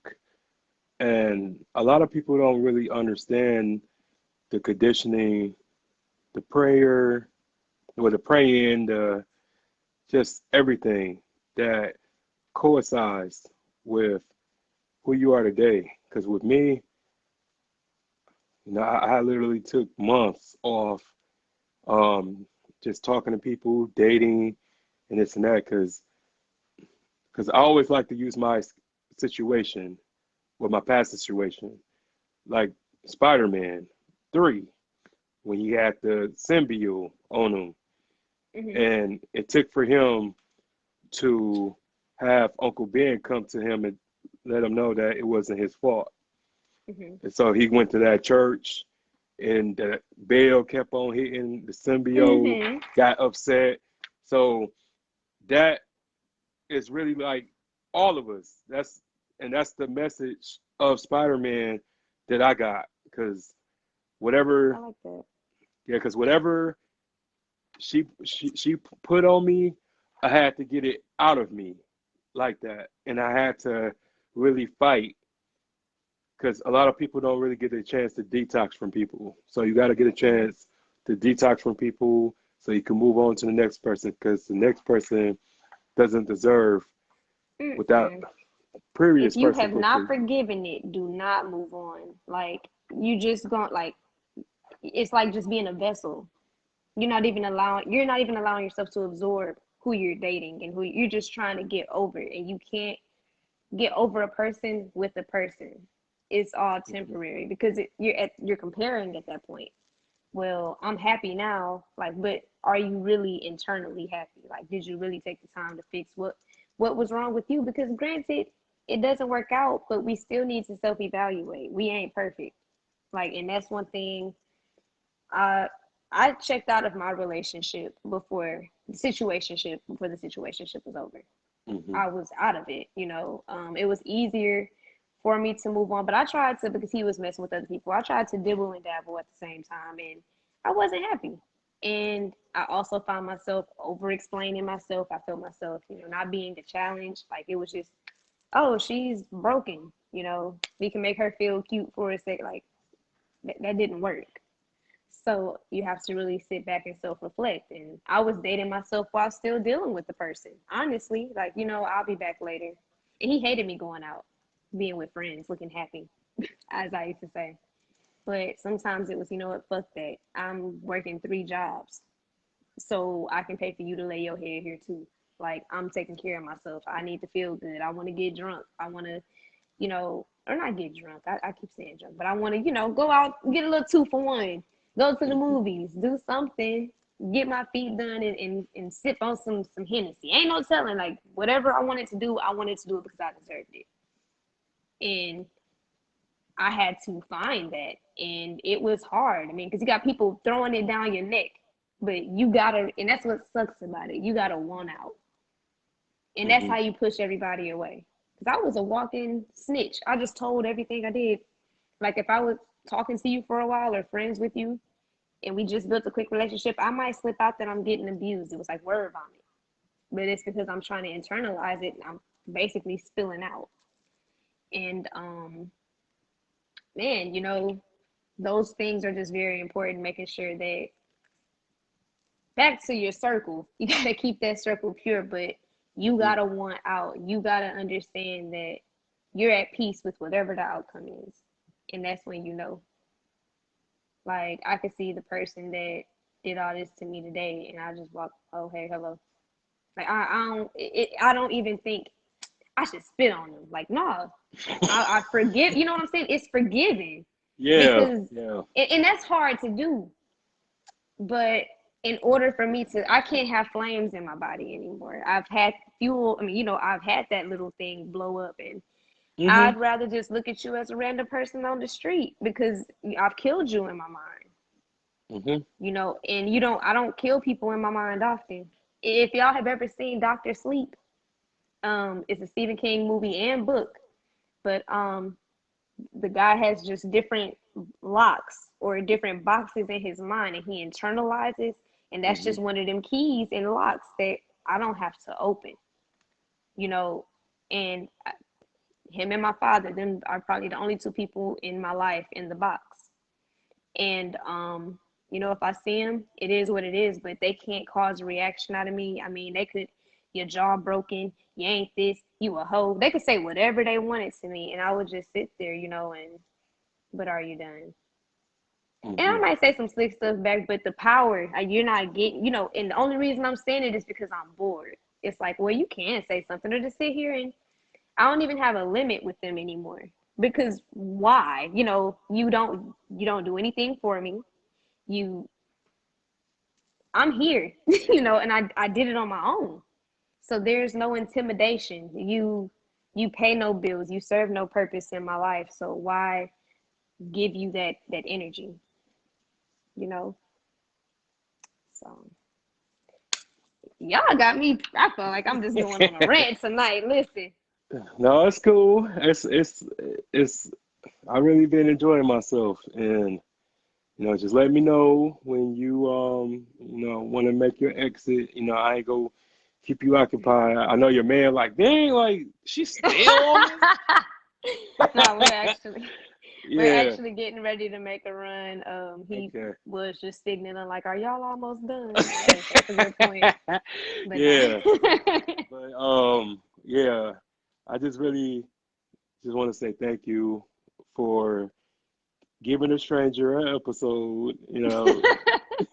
and a lot of people don't really understand the conditioning, the prayer, or the praying, the just everything that coincides with who you are today. Because with me, I literally took months off, um, just talking to people, dating, and this and that, because I always like to use my situation with my past situation, like Spider-Man 3, when he had the symbiote on him, Mhm. and it took for him to have Uncle Ben come to him and let him know that it wasn't his fault. Mhm. And so he went to that church, and the bell kept on hitting. The symbiote Mhm. got upset. So that is really like all of us. That's the message of Spider-Man that I got, because I whatever, like that. yeah, because whatever she put on me, I had to get it out of me like that, and I had to really fight, because a lot of people don't really get a chance to detox from people. So you got to get a Mm-mm, chance to detox from people so you can move on to the next person, because the next person doesn't deserve without mm-mm. If previous you person have put not you. forgiven it, do not move on. Like you just going like it's like just being a vessel. You're not even allowing yourself to absorb who you're dating and who you're just trying to get over, and you can't get over a person with a person. It's all Mhm. temporary because you're comparing at that point. Well, I'm happy now, like, but are you really internally happy? Like, did you really take the time to fix what was wrong with you? Because granted, it doesn't work out, but we still need to self-evaluate. We ain't perfect. Like, and that's one thing I I checked out of my relationship before the situationship was over. Mhm. I was out of it, you know. It was easier for me to move on, but I tried to because he was messing with other people. I tried to dibble and dabble at the same time, and I wasn't happy. And I also found myself over explaining myself. I felt myself, not being the challenge. Like it was just, oh, she's broken. We can make her feel cute for a sec. Like that didn't work. So you have to really sit back and self reflect. And I was dating myself while still dealing with the person. Honestly, like, I'll be back later. And he hated me going out, being with friends, looking happy, as I used to say. But sometimes it was, what, fuck that. I'm working 3 jobs so I can pay for you to lay your head here too. Like, I'm taking care of myself. I need to feel good. I want to get drunk. I want to, or not get drunk. I keep saying drunk, but I want to, go out, get a little 2 for 1, go to the Mhm. movies, do something, get my feet done, and sip on some Hennessy. Ain't no telling. Like whatever I wanted to do, I wanted to do it because I deserved it, and I had to find that, and it was hard. I mean, because you got people throwing it down your neck, but you gotta, and that's what sucks about it. You gotta want out, and that's Mhm. how you push everybody away. Because I was a walking snitch. I just told everything I did. Like if I was talking to you for a while or friends with you and we just built a quick relationship, I might slip out that I'm getting abused. It was like word vomit. But it's because I'm trying to internalize it and I'm basically spilling out. And man, those things are just very important, making sure that back to your circle, you gotta keep that circle pure, but you Mhm. gotta want out. You gotta understand that you're at peace with whatever the outcome is. And that's when like I could see the person that did all this to me today, and I just walk, oh hey, hello. Like I don't even think I should spit on them. Like no, I forgive. You know what I'm saying? It's forgiving Yeah. because, Yeah. and that's hard to do. But in order for me to, I can't have flames in my body anymore. I've had fuel. I mean, I've had that little thing blow up, and Mhm. I'd rather just look at you as a random person on the street because I've killed you in my mind. Mhm. And I don't kill people in my mind often. If y'all have ever seen Doctor Sleep, it's a Stephen King movie and book, but the guy has just different locks or different boxes in his mind, and he internalizes, and that's Mhm. just one of them keys and locks that I don't have to open, you know, and him and my father, them are probably the only 2 people in my life in the box. And if I see them, it is what it is, but they can't cause a reaction out of me. I mean, they could, your jaw broken, you ain't this, you a hoe. They could say whatever they wanted to me, and I would just sit there, and but are you done? And I Mhm. might say some slick stuff back, but the power, you're not getting, and the only reason I'm saying it is because I'm bored. It's like, well, you can say something or just sit here, and I don't even have a limit with them anymore. Because why? You don't do anything for me. You I'm here, and I did it on my own. So there's no intimidation. You pay no bills. You serve no purpose in my life. So why give you that energy, you know? So y'all got me. I feel like I'm just going on a rant tonight. Listen. No, it's cool. It's. I really been enjoying myself, and just let me know when you want to make your exit. I ain't go keep you occupied. I know your man like, dang, like she's still on this. No, we're actually. We're Yeah. actually getting ready to make a run. He Okay. was just signaling like, "Are y'all almost done?" Yes, that's a good point. But no. Yeah. But yeah. I just really just want to say thank you for giving a stranger an episode, you know.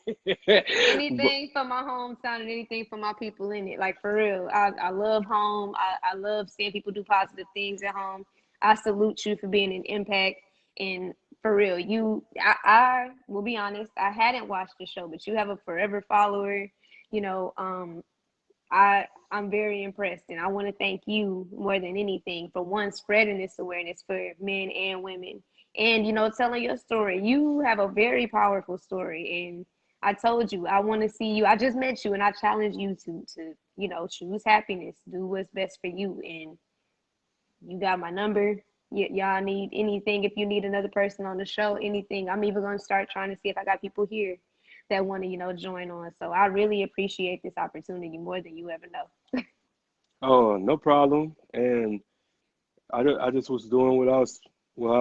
But Anything for my hometown and anything for my people in it. Like for real. I love home. I love seeing people do positive things at home. I salute you for being an impact and for real. I will be honest, I hadn't watched the show, but you have a forever follower. You know, I'm very impressed and I want to thank you more than anything for one spreading this awareness for men and women and telling your story. You have a very powerful story and I told you I want to see you. I just met you and I challenge you to choose happiness, do what's best for you and you got my number. Y'all need anything if you need another person on the show, anything. I'm even going to start trying to see if I got people here that want to join on. So I really appreciate this opportunity more than you ever know. oh, no problem. And I just was doing what I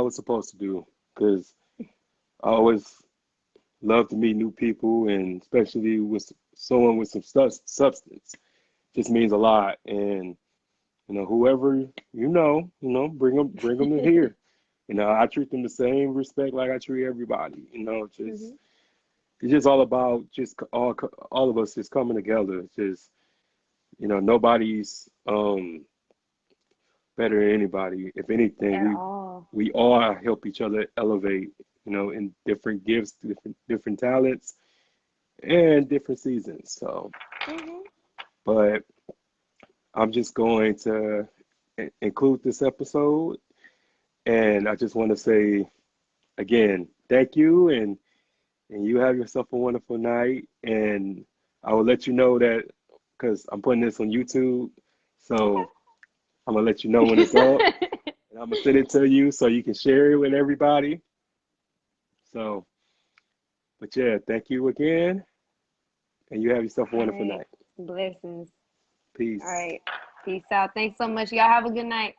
was supposed to do because I always love to meet new people and especially with someone with some substance. Just means a lot. And whoever bring them to here. I treat them the same respect like I treat everybody. Just Hmm. it's just all about just all of us just coming together. Just nobody's better than anybody. If anything, At we all. we all help each other elevate. In different gifts, different talents, and different seasons. So, Hmm. but I'm just going to include this episode, and I just want to say again, thank you, and you have yourself a wonderful night. And I will let you know that because I'm putting this on YouTube, so I'm gonna let you know when it's up, Okay. and I'm gonna send it to you so you can share it with everybody. So, but yeah, thank you again, and you have yourself a All wonderful right. night. Blessings. All Peace. right. Peace out. Thanks so much. Y'all have a good night.